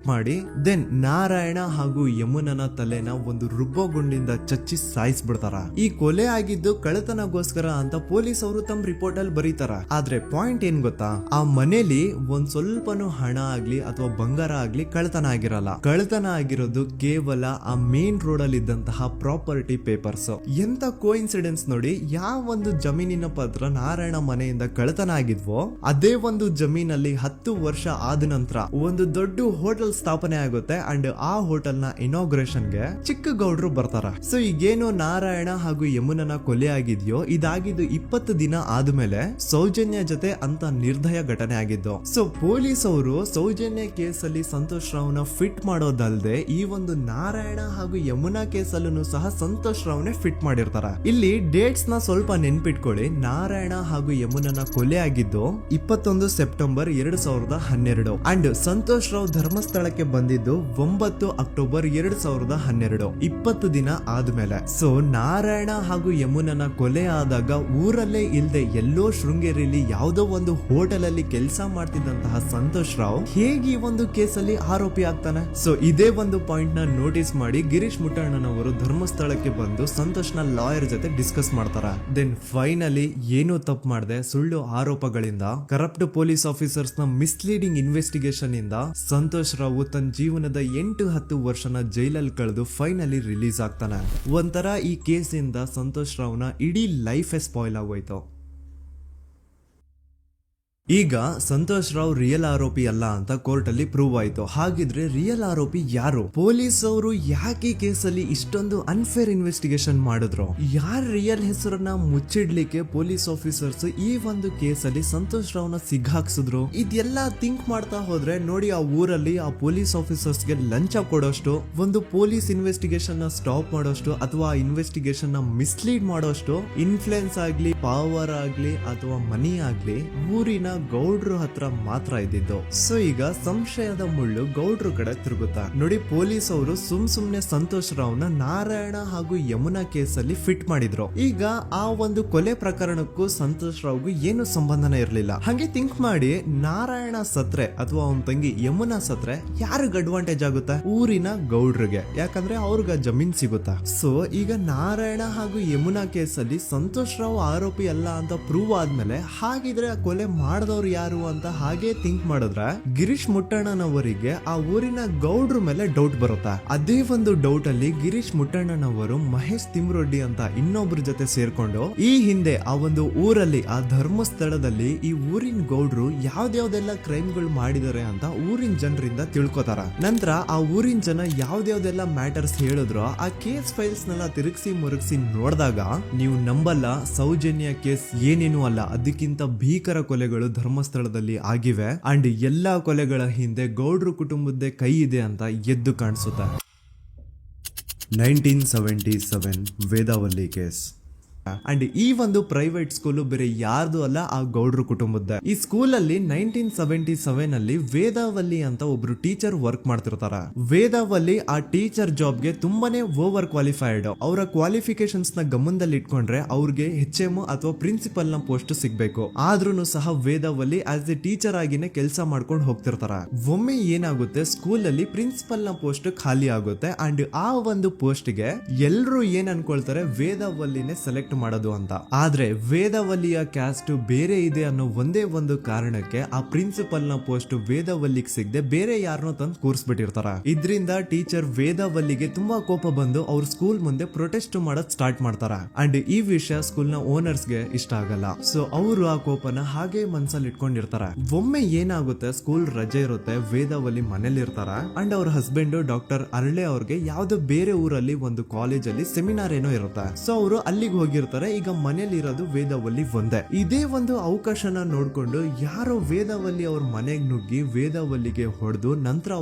ಮಾಡಿ ದೆನ್ ನಾರಾಯಣ ಹಾಗೂ ಯಮುನನ ತಲೆನ ಒಂದು ರುಬ್ಬಗುಂಡಿಂದ ಚಚ್ಚಿ ಸಾಯಿಸ್ಬಿಡ್ತಾರ. ಈ ಕೊಲೆ ಆಗಿದ್ದು ಕಳ್ಳತನಗೋಸ್ಕರ ಅಂತ ಪೊಲೀಸ್ ಅವರು ತಮ್ಮ ರಿಪೋರ್ಟ್ ಅಲ್ಲಿ ಬರೀತಾರ. ಆದ್ರೆ ಪಾಯಿಂಟ್ ಏನ್ ಗೊತ್ತಾ, ಆ ಮನೇಲಿ ಒಂದ್ ಸ್ವಲ್ಪನೂ ಹಣ ಆಗ್ಲಿ ಅಥವಾ ಬಂಗಾರ ಆಗ್ಲಿ ಕಳ್ಳತನ ಆಗಿರಲ್ಲ. ಕಳ್ಳತನ ಆಗಿರೋದು ಕೇವಲ ಆ ಮೇನ್ ರೋಡ್ ಅಲ್ಲಿ ಇದ್ದಂತಹ ಪ್ರಾಪರ್ಟಿ ಪೇಪರ್ಸ್. ಎಂತ ಕೋಇನ್ಸಿಡೆನ್ಸ್ ನೋಡಿ, ಯಾವ ಒಂದು ಜಮೀನಿನ ಪತ್ರ ನಾರಾಯಣ ಮನೆಯಿಂದ ಕಳ್ಳತನ ಆಗಿದ್ವೋ ಅದೇ ಒಂದು ಜಮೀನಲ್ಲಿ 10 ವರ್ಷ ಆದ ನಂತರ ಒಂದು ದೊಡ್ಡ ಹೋಟೆಲ್ ಸ್ಥಾಪನೆ ಆಗುತ್ತೆ ಅಂಡ್ ಆ ಹೋಟೆಲ್ ನ ಇನಾಗ್ರೇಷನ್ ಗೆ ಚಿಕ್ಕ ಗೌಡ್ರು ಬರ್ತಾರ. ಸೊ ಈಗೇನು ನಾರಾಯಣ ಹಾಗೂ ಯಮುನನ ಕೊಲೆ ಆಗಿದ್ಯೋ ಇದಾಗಿದ್ದು 20 ದಿನ ಆದ್ಮೇಲೆ ಸೌಜನ್ಯ ಜೊತೆ ಅಂತ ನಿರ್ದಯ ಘಟನೆ ಆಗಿದ್ದು. ಸೊ ಪೊಲೀಸ್ ಅವರು ಸೌಜನ್ಯ ಕೇಸ್ ಅಲ್ಲಿ ಸಂತೋಷ್ ರಾವ್ನ ಫಿಟ್ ಮಾಡೋದಲ್ದೆ ಈ ಒಂದು ನಾರಾಯಣ ಹಾಗೂ ಯಮುನಾ ಕೇಸ್ ಅಲ್ಲೂ ಸಹ ಸಂತೋಷ್ ರಾವ್ನೆ ಫಿಟ್ ಮಾಡಿರ್ತಾರ. ಇಲ್ಲಿ ಡೇಟ್ಸ್ ನ ಸ್ವಲ್ಪ ನೆನ್ಪಿಟ್ಕೊಳ್ಳಿ. ನಾರಾಯಣ ಹಾಗೂ ಯಮುನನ ಕೊಲೆ ಆಗಿದ್ದು 21 ಸೆಪ್ಟೆಂಬರ್ 2012 ಅಂಡ್ ಸಂತೋಷ್ ರಾವ್ ಧರ್ಮಸ್ಥಳಕ್ಕೆ ಬಂದಿದ್ದು 9 ಅಕ್ಟೋಬರ್ 2012, 20 ದಿನ ಆದ್ಮೇಲೆ. ಸೊ ನಾರಾಯಣ ಹಾಗೂ ಯಮುನನ ಕೊಲೆ ಆದಾಗ ಊರಲ್ಲೇ ಇಲ್ದೆ ಎಲ್ಲೋ ಶೃಂಗೇರಿಯಲ್ಲಿ ಯಾವುದೋ ಒಂದು ಹೋಟೆಲ್ ಅಲ್ಲಿ ಕೆಲಸ ಮಾಡ್ತಿದ್ದಂತಹ ಸಂತೋಷ್ ರಾವ್ ಹೇಗೆ ಈ ಒಂದು ಕೇಸಲ್ಲಿ ಆರೋಪಿ ಆಗ್ತಾನೆ? ಸೊ ಇದೇ ಒಂದು ಪಾಯಿಂಟ್ ನ ನೋಟಿಸ್ ಮಾಡಿ ಗಿರೀಶ್ ಮುಟ್ಟಣ್ಣನವರು ಧರ್ಮಸ್ಥಳಕ್ಕೆ ಬಂದು ಸಂತೋಷ್ ನ ಲಾಯರ್ ಜೊತೆ ಡಿಸ್ಕಸ್ ಮಾಡ್ತಾರ. ದೆನ್ ಫೈನಲಿ ಏನೋ ತಪ್ಪು ಮಾಡದೆ ಸುಳ್ಳು ಆರೋಪಗಳಿಂದ ಕರಪ್ಟ್ ಪೊಲೀಸ್ ಆಫೀಸರ್ಸ್ ನ ಮಿಸ್ಲೀಡಿಂಗ್ ಇನ್ವೆಸ್ಟಿಗೇಷನ್ ಇಂದ ಸಂತೋಷ್ ರಾವ್ ರಾವ್ ತನ್ನ ಜೀವನದ 8-10 ವರ್ಷನ ಜೈಲಲ್ಲಿ ಕಳೆದು ಫೈನಲಿ ರಿಲೀಸ್ ಆಗ್ತಾನೆ. ಒಂಥರ ಈ ಕೇಸಿಂದ ಸಂತೋಷ್ ರಾವ್ನ ಇಡೀ ಲೈಫೇ ಸ್ಪಾಯ್ಲ್ ಆಗೋಯ್ತು. ಈಗ ಸಂತೋಷ್ ರಾವ್ ರಿಯಲ್ ಆರೋಪಿ ಅಲ್ಲ ಅಂತ ಕೋರ್ಟ್ ಅಲ್ಲಿ ಪ್ರೂವ್ ಆಯ್ತು. ಹಾಗಿದ್ರೆ ರಿಯಲ್ ಆರೋಪಿ ಯಾರು? ಪೊಲೀಸ್ ಅವರು ಯಾಕೆ ಕೇಸಲ್ಲಿ ಇಷ್ಟೊಂದು ಅನ್ಫೇರ್ ಇನ್ವೆಸ್ಟಿಗೇಷನ್ ಮಾಡಿದ್ರು? ಯಾರ ರಿಯಲ್ ಹೆಸರನ್ನ ಮುಚ್ಚಿಡ್ಲಿಕ್ಕೆ ಪೊಲೀಸ್ ಆಫೀಸರ್ಸ್ ಈ ಒಂದು ಕೇಸಲ್ಲಿ ಸಂತೋಷ್ ರಾವ್ನ ಸಿಗ್ಹಾಕ್ಸಿದ್ರು? ಇದೆಲ್ಲ ಥಿಂಕ್ ಮಾಡ್ತಾ ಹೋದ್ರೆ ನೋಡಿ, ಆ ಊರಲ್ಲಿ ಆ ಪೊಲೀಸ್ ಆಫೀಸರ್ಸ್ಗೆ ಲಂಚ ಕೊಡೋಷ್ಟು, ಒಂದು ಪೊಲೀಸ್ ಇನ್ವೆಸ್ಟಿಗೇಷನ್ ನ ಸ್ಟಾಪ್ ಮಾಡೋಷ್ಟು ಅಥವಾ ಇನ್ವೆಸ್ಟಿಗೇಷನ್ ನ ಮಿಸ್ಲೀಡ್ ಮಾಡೋಷ್ಟು ಇನ್ಫ್ಲುಯೆನ್ಸ್ ಆಗ್ಲಿ, ಪವರ್ ಆಗ್ಲಿ ಅಥವಾ ಮನಿ ಆಗ್ಲಿ ಊರಿನ ಗೌಡ್ರ ಹತ್ರ ಮಾತ್ರ ಇದ್ದಿದ್ದು. ಸೊ ಈಗ ಸಂಶಯದ ಮುಳ್ಳು ಗೌಡ್ರ ಕಡೆ ತಿರುಗುತ್ತಾ. ನೋಡಿ, ಪೊಲೀಸ್ ಅವರು ಸುಮ್ನೆ ಸಂತೋಷ್ ರಾವ್ನ ನಾರಾಯಣ ಹಾಗೂ ಯಮುನಾ ಕೇಸಲ್ಲಿ ಫಿಟ್ ಮಾಡಿದ್ರು. ಈಗ ಆ ಒಂದು ಕೊಲೆ ಪ್ರಕರಣಕ್ಕೂ ಸಂತೋಷ್ ರಾವ್ಗೂ ಏನು ಸಂಬಂಧನೇ ಇರ್ಲಿಲ್ಲ. ಹಂಗೆ ಥಿಂಕ್ ಮಾಡಿ, ನಾರಾಯಣ ಸತ್ರೆ ಅಥವಾ ಅವನ ತಂಗಿ ಯಮುನಾ ಸತ್ರೆ ಯಾರಿಗ ಅಡ್ವಾಂಟೇಜ್ ಆಗುತ್ತೆ? ಊರಿನ ಗೌಡ್ರಿಗೆ, ಯಾಕಂದ್ರೆ ಅವ್ರಿಗ ಜಮೀನ್ ಸಿಗುತ್ತಾ. ಸೊ ಈಗ ನಾರಾಯಣ ಹಾಗೂ ಯಮುನಾ ಕೇಸಲ್ಲಿ ಸಂತೋಷ್ ರಾವ್ ಆರೋಪಿ ಅಲ್ಲ ಅಂತ ಪ್ರೂವ್ ಆದ್ಮೇಲೆ, ಹಾಗಿದ್ರೆ ಆ ಕೊಲೆ ಮಾಡಿದವ್ರು ಯಾರು ಅಂತ ಹಾಗೆ ಥಿಂಕ್ ಮಾಡಿದ್ರೆ ಗಿರೀಶ್ ಮುಟ್ಟಣ್ಣನವರಿಗೆ ಆ ಊರಿನ ಗೌಡ್ರ ಮೇಲೆ ಡೌಟ್ ಬರುತ್ತಾ. ಅದೇ ಒಂದು ಡೌಟ್ ಅಲ್ಲಿ ಗಿರೀಶ್ ಮುಟ್ಟಣ್ಣನವರು ಮಹೇಶ್ ತಿಮ್ರೊಡ್ಡಿ ಅಂತ ಇನ್ನೊಬ್ರ ಜೊತೆ ಸೇರ್ಕೊಂಡು ಈ ಹಿಂದೆ ಆ ಒಂದು ಊರಲ್ಲಿ ಆ ಧರ್ಮಸ್ಥಳದಲ್ಲಿ ಈ ಊರಿನ ಗೌಡ್ರು ಯಾವ್ದ್ಯಾವ್ದೆಲ್ಲ ಕ್ರೈಮ್ ಗಳು ಮಾಡಿದಾರೆ ಅಂತ ಊರಿನ ಜನರಿಂದ ತಿಳ್ಕೊತಾರ. ನಂತರ ಆ ಊರಿನ ಜನ ಯಾವ್ದ್ಯಾವ್ದೆಲ್ಲ ಮ್ಯಾಟರ್ಸ್ ಹೇಳಿದ್ರು ಆ ಕೇಸ್ ಫೈಲ್ಸ್ ನೆಲ್ಲ ತಿರುಗಿಸಿ ಮುರುಗಿಸಿ ನೋಡಿದಾಗ ನೀವು ನಂಬಲ್ಲ, ಸೌಜನ್ಯ ಕೇಸ್ ಏನೇನು ಅಲ್ಲ, ಅದಕ್ಕಿಂತ ಭೀಕರ ಕೊಲೆಗಳು ಧರ್ಮಸ್ಥಳದಲ್ಲಿ ಆಗಿವೆ. ಅಂಡ್ ಎಲ್ಲಾ ಕೊಲೆಗಳ ಹಿಂದೆ ಗೌಡ್ರ ಕುಟುಂಬದ ಕೈ ಇದೆ ಅಂತ ಎದ್ದು ಕಾಣಿಸುತ್ತೆ. 1977 ವೇದಾವಲ್ಲಿ ಕೇಸ್. ಅಂಡ್ ಈ ಒಂದು ಪ್ರೈವೇಟ್ ಸ್ಕೂಲ್ ಬೇರೆ ಯಾರ್ದು ಅಲ್ಲ, ಆ ಗೌಡ್ರ ಕುಟುಂಬದ. ಈ ಸ್ಕೂಲ್ ಅಲ್ಲಿ 1977 ಅಲ್ಲಿ ವೇದಾವಲ್ಲಿ ಅಂತ ಒಬ್ರು ಟೀಚರ್ ವರ್ಕ್ ಮಾಡ್ತಿರ್ತಾರ. ವೇದಾವಲ್ಲಿ ಆ ಟೀಚರ್ ಜಾಬ್ ಗೆ ತುಂಬಾನೇ ಓವರ್ ಕ್ವಾಲಿಫೈಡ್. ಅವರ ಕ್ವಾಲಿಫಿಕೇಶನ್ಸ್ ನ ಗಮನದಲ್ಲಿ ಇಟ್ಕೊಂಡ್ರೆ ಅವ್ರಿಗೆ HM ಅಥವಾ ಪ್ರಿನ್ಸಿಪಲ್ ನ ಪೋಸ್ಟ್ ಸಿಗ್ಬೇಕು. ಆದ್ರೂ ಸಹ ವೇದಾವಲ್ಲಿ ಆಸ್ ಎ ಟೀಚರ್ ಆಗಿನೇ ಕೆಲಸ ಮಾಡ್ಕೊಂಡು ಹೋಗ್ತಿರ್ತಾರ. ಒಮ್ಮೆ ಏನಾಗುತ್ತೆ, ಸ್ಕೂಲ್ ಅಲ್ಲಿ ಪ್ರಿನ್ಸಿಪಲ್ ನ ಪೋಸ್ಟ್ ಖಾಲಿ ಆಗುತ್ತೆ. ಅಂಡ್ ಆ ಒಂದು ಪೋಸ್ಟ್ ಗೆ ಎಲ್ರು ಏನ್ ಅನ್ಕೊಳ್ತಾರೆ, ವೇದಾವಲ್ಲಿನೇ ಸೆಲೆಕ್ಟ್ ಮಾಡೋದು ಅಂತ. ಆದ್ರೆ ವೇದಾವಲ್ಲಿಯ ಕ್ಯಾಸ್ಟ್ ಬೇರೆ ಇದೆ ಅನ್ನೋ ಒಂದೇ ಒಂದು ಕಾರಣಕ್ಕೆ ಆ ಪ್ರಿನ್ಸಿಪಲ್ ನ ಪೋಸ್ಟ್ ವೇದಾವಲ್ಲಿಗೆ ಸಿಗದೆ ಬೇರೆ ಯಾರನ್ನೋ ತಂದು ಕೂರಿಸ್ಬಿಟ್ಟಿರ್ತಾರ. ಇದರಿಂದ ಟೀಚರ್ ವೇದಾವಲ್ಲಿಗೆ ತುಂಬಾ ಕೋಪ ಬಂದು ಅವ್ರ ಸ್ಕೂಲ್ ಮುಂದೆ ಪ್ರೊಟೆಸ್ಟ್ ಮಾಡೋದ್ ಸ್ಟಾರ್ಟ್ ಮಾಡ್ತಾರ. ಅಂಡ್ ಈ ವಿಷಯ ಸ್ಕೂಲ್ ನ ಓನರ್ಸ್ ಗೆ ಇಷ್ಟ ಆಗಲ್ಲ. ಸೊ ಅವರು ಆ ಕೋಪನ ಹಾಗೆ ಮನ್ಸಲ್ಲಿ ಇಟ್ಕೊಂಡಿರ್ತಾರ. ಒಮ್ಮೆ ಏನಾಗುತ್ತೆ, ಸ್ಕೂಲ್ ರಜೆ ಇರುತ್ತೆ, ವೇದಾವಲ್ಲಿ ಮನೇಲಿ ಇರ್ತಾರ. ಅಂಡ್ ಅವ್ರ ಹಸ್ಬೆಂಡ್ ಡಾಕ್ಟರ್ ಅರಳೆ ಅವ್ರಿಗೆ ಯಾವ್ದೋ ಬೇರೆ ಊರಲ್ಲಿ ಒಂದು ಕಾಲೇಜ್ ಅಲ್ಲಿ ಸೆಮಿನಾರ್ ಏನೋ ಇರುತ್ತೆ. ಸೊ ಅವರು ಅಲ್ಲಿಗೆ ಹೋಗಿರ್ತಾರೆ. ಈಗ ಮನೇಲಿ ಇರೋದು ವೇದಾವಲ್ಲಿ ಒಂದೇ. ಇದೇ ಒಂದು ಅವಕಾಶನ ನೋಡ್ಕೊಂಡು ಯಾರೋ ವೇದಾವಲ್ಲಿ ಅವ್ರ ಮನೆಗೆ ನುಗ್ಗಿ ವೇದಾವಲ್ಲಿಗೆ ಹೊಡೆದು ನಂತರ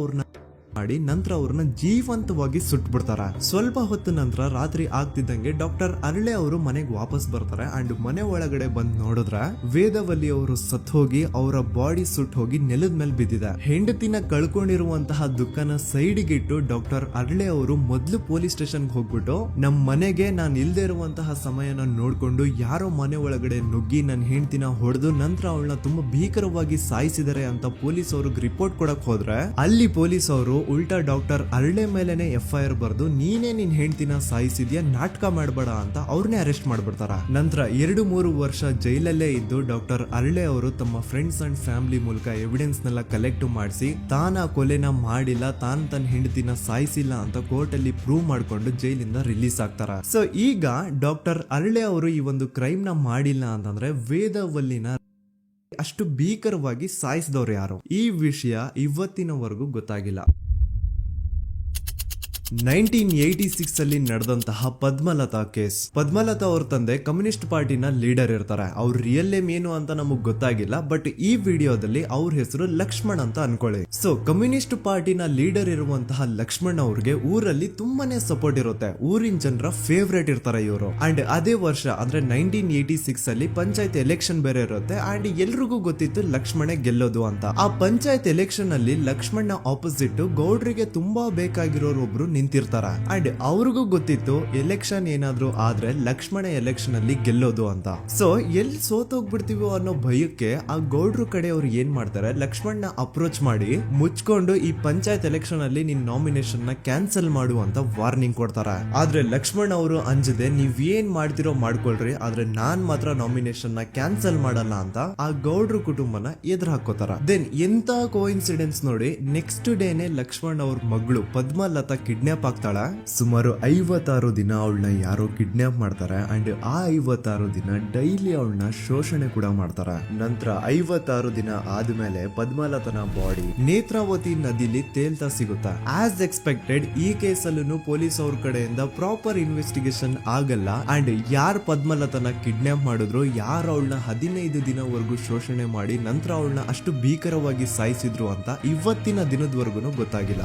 ಅವ್ರನ್ನ ಜೀವಂತವಾಗಿ ಸುಟ್ಬಿಡ್ತಾರ. ಸ್ವಲ್ಪ ಹೊತ್ತು ನಂತರ ರಾತ್ರಿ ಆಗ್ತಿದ್ದಂಗೆ ಡಾಕ್ಟರ್ ಅರಳೆ ಅವರು ಮನೆಗೆ ವಾಪಸ್ ಬರ್ತಾರೆ. ಅಂಡ್ ಮನೆ ಒಳಗಡೆ ಬಂದ್ ನೋಡಿದ್ರೆ ವೇದಾವಲ್ಲಿ ಅವರು ಸತ್ ಹೋಗಿ ಅವರ ಬಾಡಿ ಸುಟ್ ಹೋಗಿ ನೆಲದ ಮೇಲೆ ಬಿದ್ದಿದೆ. ಹೆಂಡತಿನ ಕಳ್ಕೊಂಡಿರುವಂತಹ ದುಃಖನ ಸೈಡ್ಗೆ ಇಟ್ಟು ಡಾಕ್ಟರ್ ಅರಳೆ ಅವರು ಮೊದ್ಲು ಪೊಲೀಸ್ ಸ್ಟೇಷನ್ ಹೋಗ್ಬಿಟ್ಟು, ನಮ್ ಮನೆಗೆ ನಾನು ಇಲ್ದೇ ಇರುವಂತಹ ಸಮಯನ ನೋಡ್ಕೊಂಡು ಯಾರೋ ಮನೆ ಒಳಗಡೆ ನುಗ್ಗಿ ನನ್ನ ಹೆಂಡತಿನ ಹೊಡೆದು ನಂತರ ಅವಳನ್ನ ತುಂಬಾ ಭೀಕರವಾಗಿ ಸಾಯಿಸಿದ್ದಾರೆ ಅಂತ ಪೊಲೀಸ್ ಅವ್ರಿಗೆ ರಿಪೋರ್ಟ್ ಕೊಡಕ್ ಹೋದ್ರೆ, ಅಲ್ಲಿ ಪೊಲೀಸ್ ಅವರು ಉಲ್ಟಾ ಡಾಕ್ಟರ್ ಅರಳೆ ಮೇಲೆನೆ FIR ಬರ್ದು ನೀನೇ ನಿನ್ ಹೆಂಡತಿನ ಸಾಯಿಸಿದ್ಯಾ, ನಾಟಕ ಮಾಡಬೇಡ ಅಂತ ಅವ್ರನ್ನೇ ಅರೆಸ್ಟ್ ಮಾಡ್ಬಿಡ್ತಾರ. ನಂತರ 2-3 ವರ್ಷ ಜೈಲಲ್ಲೇ ಇದ್ದು ಡಾಕ್ಟರ್ ಅರಳೆ ಅವರು ತಮ್ಮ ಫ್ರೆಂಡ್ಸ್ ಅಂಡ್ ಫ್ಯಾಮಿಲಿ ಮೂಲಕ ಎವಿಡೆನ್ಸ್ ನೆಲ್ಲ ಕಲೆಕ್ಟ್ ಮಾಡಿಸಿ ತಾನ ಕೊಲೆನ ಮಾಡಿಲ್ಲ, ತಾನ್ ತನ್ನ ಹೆಂಡತಿನ ಸಾಯಿಸಿಲ್ಲ ಅಂತ ಕೋರ್ಟ್ ಅಲ್ಲಿ ಪ್ರೂವ್ ಮಾಡ್ಕೊಂಡು ಜೈಲಿಂದ ರಿಲೀಸ್ ಆಗ್ತಾರ. ಸೊ ಈಗ ಡಾಕ್ಟರ್ ಅರಳೆ ಅವರು ಈ ಒಂದು ಕ್ರೈಮ್ ನ ಮಾಡಿಲ್ಲ ಅಂತಂದ್ರೆ ವೇದಾವಲ್ಲಿನ ಅಷ್ಟು ಭೀಕರವಾಗಿ ಸಾಯಿಸಿದವ್ರು ಯಾರು? ಈ ವಿಷಯ ಇವತ್ತಿನವರೆಗೂ ಗೊತ್ತಾಗಿಲ್ಲ. 1986 ಅಲ್ಲಿ ನಡೆದಂತಹ ಪದ್ಮಲತಾ ಕೇಸ್. ಪದ್ಮಲತಾ ಅವ್ರ ತಂದೆ ಕಮ್ಯುನಿಸ್ಟ್ ಪಾರ್ಟಿನ ಲೀಡರ್ ಇರ್ತಾರೆ. ಅವ್ರ ರಿಯಲ್ ನೇಮ್ ಏನು ಅಂತ ನಮಗ್ ಗೊತ್ತಾಗಿಲ್ಲ, ಬಟ್ ಈ ವಿಡಿಯೋದಲ್ಲಿ ಅವ್ರ ಹೆಸರು ಲಕ್ಷ್ಮಣ್ ಅಂತ ಅನ್ಕೊಳ್ಳಿ. ಸೊ ಕಮ್ಯುನಿಸ್ಟ್ ಪಾರ್ಟಿನ ಲೀಡರ್ ಇರುವಂತಹ ಲಕ್ಷ್ಮಣ್ ಅವ್ರಿಗೆ ಊರಲ್ಲಿ ತುಂಬಾನೇ ಸಪೋರ್ಟ್ ಇರುತ್ತೆ. ಊರಿನ ಜನರ ಫೇವ್ರೇಟ್ ಇರ್ತಾರೆ ಇವರು. ಅಂಡ್ ಅದೇ ವರ್ಷ ಅಂದ್ರೆ 1986 ಅಲ್ಲಿ ಪಂಚಾಯತ್ ಎಲೆಕ್ಷನ್ ಬೇರೆ ಇರುತ್ತೆ. ಅಂಡ್ ಎಲ್ರಿಗೂ ಗೊತ್ತಿತ್ತು ಲಕ್ಷ್ಮಣೆ ಗೆಲ್ಲೋದು ಅಂತ. ಆ ಪಂಚಾಯತ್ ಎಲೆಕ್ಷನ್ ಅಲ್ಲಿ ಲಕ್ಷ್ಮಣ್ನ ಆಪೋಸಿಟ್ ಗೌಡ್ರಿಗೆ ತುಂಬಾ ಬೇಕಾಗಿರೋರು ಒಬ್ರು ನಿಂತಿರ್ತಾರ. ಅಂಡ್ ಅವ್ರಿಗೂ ಗೊತ್ತಿತ್ತು ಎಲೆಕ್ಷನ್ ಏನಾದ್ರು ಆದ್ರೆ ಲಕ್ಷ್ಮಣ ಎಲೆಕ್ಷನ್ ಅಲ್ಲಿ ಗೆಲ್ಲೋದು ಅಂತ. ಸೊ ಎಲ್ಲಿ ಸೋತೋಗ್ಬಿಡ್ತೀವೋ ಅನ್ನೋ ಭಯಕ್ಕೆ ಆ ಗೌಡ್ರು ಕಡೆ ಅವ್ರು ಏನ್ ಮಾಡ್ತಾರೆ, ಲಕ್ಷ್ಮಣ್ನ ಅಪ್ರೋಚ್ ಮಾಡಿ ಮುಚ್ಕೊಂಡು ಈ ಪಂಚಾಯತ್ ಎಲೆಕ್ಷನ್ ಅಲ್ಲಿ ನಿನ್ ನಾಮಿನೇಷನ್ ನ ಕ್ಯಾನ್ಸಲ್ ಮಾಡು ಅಂತ ವಾರ್ನಿಂಗ್ ಕೊಡ್ತಾರೆ. ಆದ್ರೆ ಲಕ್ಷ್ಮಣ್ ಅವರು ಅಂಜದೆ ನೀವ್ ಏನ್ ಮಾಡ್ತಿರೋ ಮಾಡ್ಕೊಳ್ರಿ, ಆದ್ರೆ ನಾನ್ ಮಾತ್ರ ನಾಮಿನೇಷನ್ ನ ಕ್ಯಾನ್ಸಲ್ ಮಾಡಲ್ಲ ಅಂತ ಆ ಗೌಡ್ರು ಕುಟುಂಬನ ಎದುರು ಹಾಕೋತಾರ. ದೆನ್ ಎಂತ ಕೋಇನ್ಸಿಡೆನ್ಸ್ ನೋಡಿ, ನೆಕ್ಸ್ಟ್ ಡೇನೆ ಲಕ್ಷ್ಮಣ್ ಅವ್ರ ಮಗಳು ಪದ್ಮಲತಾ ಕಿಡ್ನಾಪ್ ಆಗ್ತಾಳ. ಸುಮಾರು 56 ದಿನ ಅವಳನ್ನ ಯಾರೋ ಕಿಡ್ನಾಪ್ ಮಾಡ್ತಾರೆ. ಅಂಡ್ ಆ 56 ದಿನ ಡೈಲಿ ಅವಳನ್ನ ಶೋಷಣೆ ಕೂಡ ಮಾಡ್ತಾರೆ. ನಂತರ 56 ದಿನ ಆದ್ಮೇಲೆ ಪದ್ಮಲತನ ಬಾಡಿ ನೇತ್ರಾವತಿ ನದಿಲಿ ತೇಲ್ತಾ ಸಿಗುತ್ತಾ. ಆಸ್ ಎಕ್ಸ್ಪೆಕ್ಟೆಡ್ ಈ ಕೇಸಲ್ಲೂ ಪೊಲೀಸ್ ಅವ್ರ ಕಡೆಯಿಂದ ಪ್ರಾಪರ್ ಇನ್ವೆಸ್ಟಿಗೇಷನ್ ಆಗಲ್ಲ. ಅಂಡ್ ಯಾರ್ ಪದ್ಮಲತನ ಕಿಡ್ನಾಪ್ ಮಾಡಿದ್ರು, ಯಾರು ಅವಳನ್ನ 15 ದಿನವರೆಗೂ ಶೋಷಣೆ ಮಾಡಿ ನಂತರ ಅವಳನ್ನ ಅಷ್ಟು ಭೀಕರವಾಗಿ ಸಾಯಿಸಿದ್ರು ಅಂತ ಇವತ್ತಿನ ದಿನದವರೆಗೂ ಗೊತ್ತಾಗಿಲ್ಲ.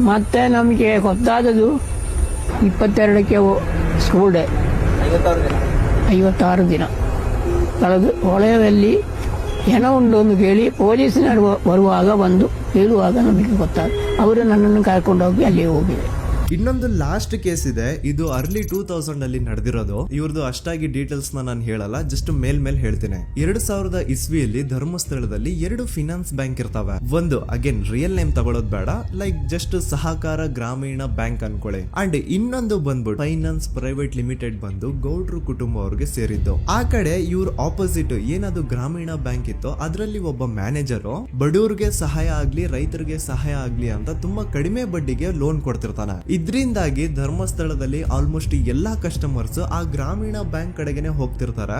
ಮತ್ತೆ ನಮಗೆ ಗೊತ್ತಾದದು 22ಕ್ಕೆ ಸ್ಕೂಲ್ ಡೇ 56 ದಿನ ಕಳೆದು ಹೊಳೆಯಲ್ಲಿ ಹೆಣ ಉಂಡು ಎಂದು ಕೇಳಿ ಪೊಲೀಸಿನವರು ಬರುವಾಗ ಬಂದು ಹೇಳುವಾಗ ನಮಗೆ ಗೊತ್ತಾದ. ಅವರು ನನ್ನನ್ನು ಕರ್ಕೊಂಡು ಹೋಗಿ ಅಲ್ಲಿ ಹೋಗಿದೆ. ಇನ್ನೊಂದು ಲಾಸ್ಟ್ ಕೇಸ್ ಇದೆ, ಇದು ಅರ್ಲಿ 2000 ಅಲ್ಲಿ ನಡೆದಿರೋದು. ಇವ್ರದ್ದು ಅಷ್ಟಾಗಿ ಡೀಟೇಲ್ಸ್ ನಾನು ಹೇಳಲ್ಲ, ಜಸ್ಟ್ ಮೇಲ್ ಹೇಳ್ತೀನಿ. 2000 ಇಸ್ವಿಯಲ್ಲಿ ಧರ್ಮಸ್ಥಳದಲ್ಲಿ 2 ಫಿನಾನ್ಸ್ ಬ್ಯಾಂಕ್ ಇರ್ತಾವೆ. ಒಂದು ಅಗೇನ್ ರಿಯಲ್ ನೇಮ್ ತಗೊಳ್ಳೋದು ಬೇಡ, ಲೈಕ್ ಜಸ್ಟ್ ಸಹಕಾರ ಗ್ರಾಮೀಣ ಬ್ಯಾಂಕ್ ಅನ್ಕೊಳ್ಳಿ. ಅಂಡ್ ಇನ್ನೊಂದು ಬಂದ್ಬಿಟ್ಟು ಫೈನಾನ್ಸ್ ಪ್ರೈವೇಟ್ ಲಿಮಿಟೆಡ್ ಬಂದು ಗೌಡ್ರು ಕುಟುಂಬ ಅವ್ರಿಗೆ ಸೇರಿದ್ದು. ಆ ಕಡೆ ಇವ್ರ ಆಪೋಸಿಟ್ ಏನದು ಗ್ರಾಮೀಣ ಬ್ಯಾಂಕ್ ಇತ್ತು, ಅದರಲ್ಲಿ ಒಬ್ಬ ಮ್ಯಾನೇಜರು ಬಡವ್ರಿಗೆ ಸಹಾಯ ಆಗ್ಲಿ ರೈತರಿಗೆ ಸಹಾಯ ಆಗ್ಲಿ ಅಂತ ತುಂಬಾ ಕಡಿಮೆ ಬಡ್ಡಿಗೆ ಲೋನ್ ಕೊಡ್ತಿರ್ತಾನೆ. ಇದರಿಂದಾಗಿ ಧರ್ಮಸ್ಥಳದಲ್ಲಿ ಆಲ್ಮೋಸ್ಟ್ ಎಲ್ಲಾ ಕಸ್ಟಮರ್ಸ್ ಆ ಗ್ರಾಮೀಣ ಬ್ಯಾಂಕ್ ಕಡೆಗೆ ಹೋಗ್ತಿರ್ತಾರೆ,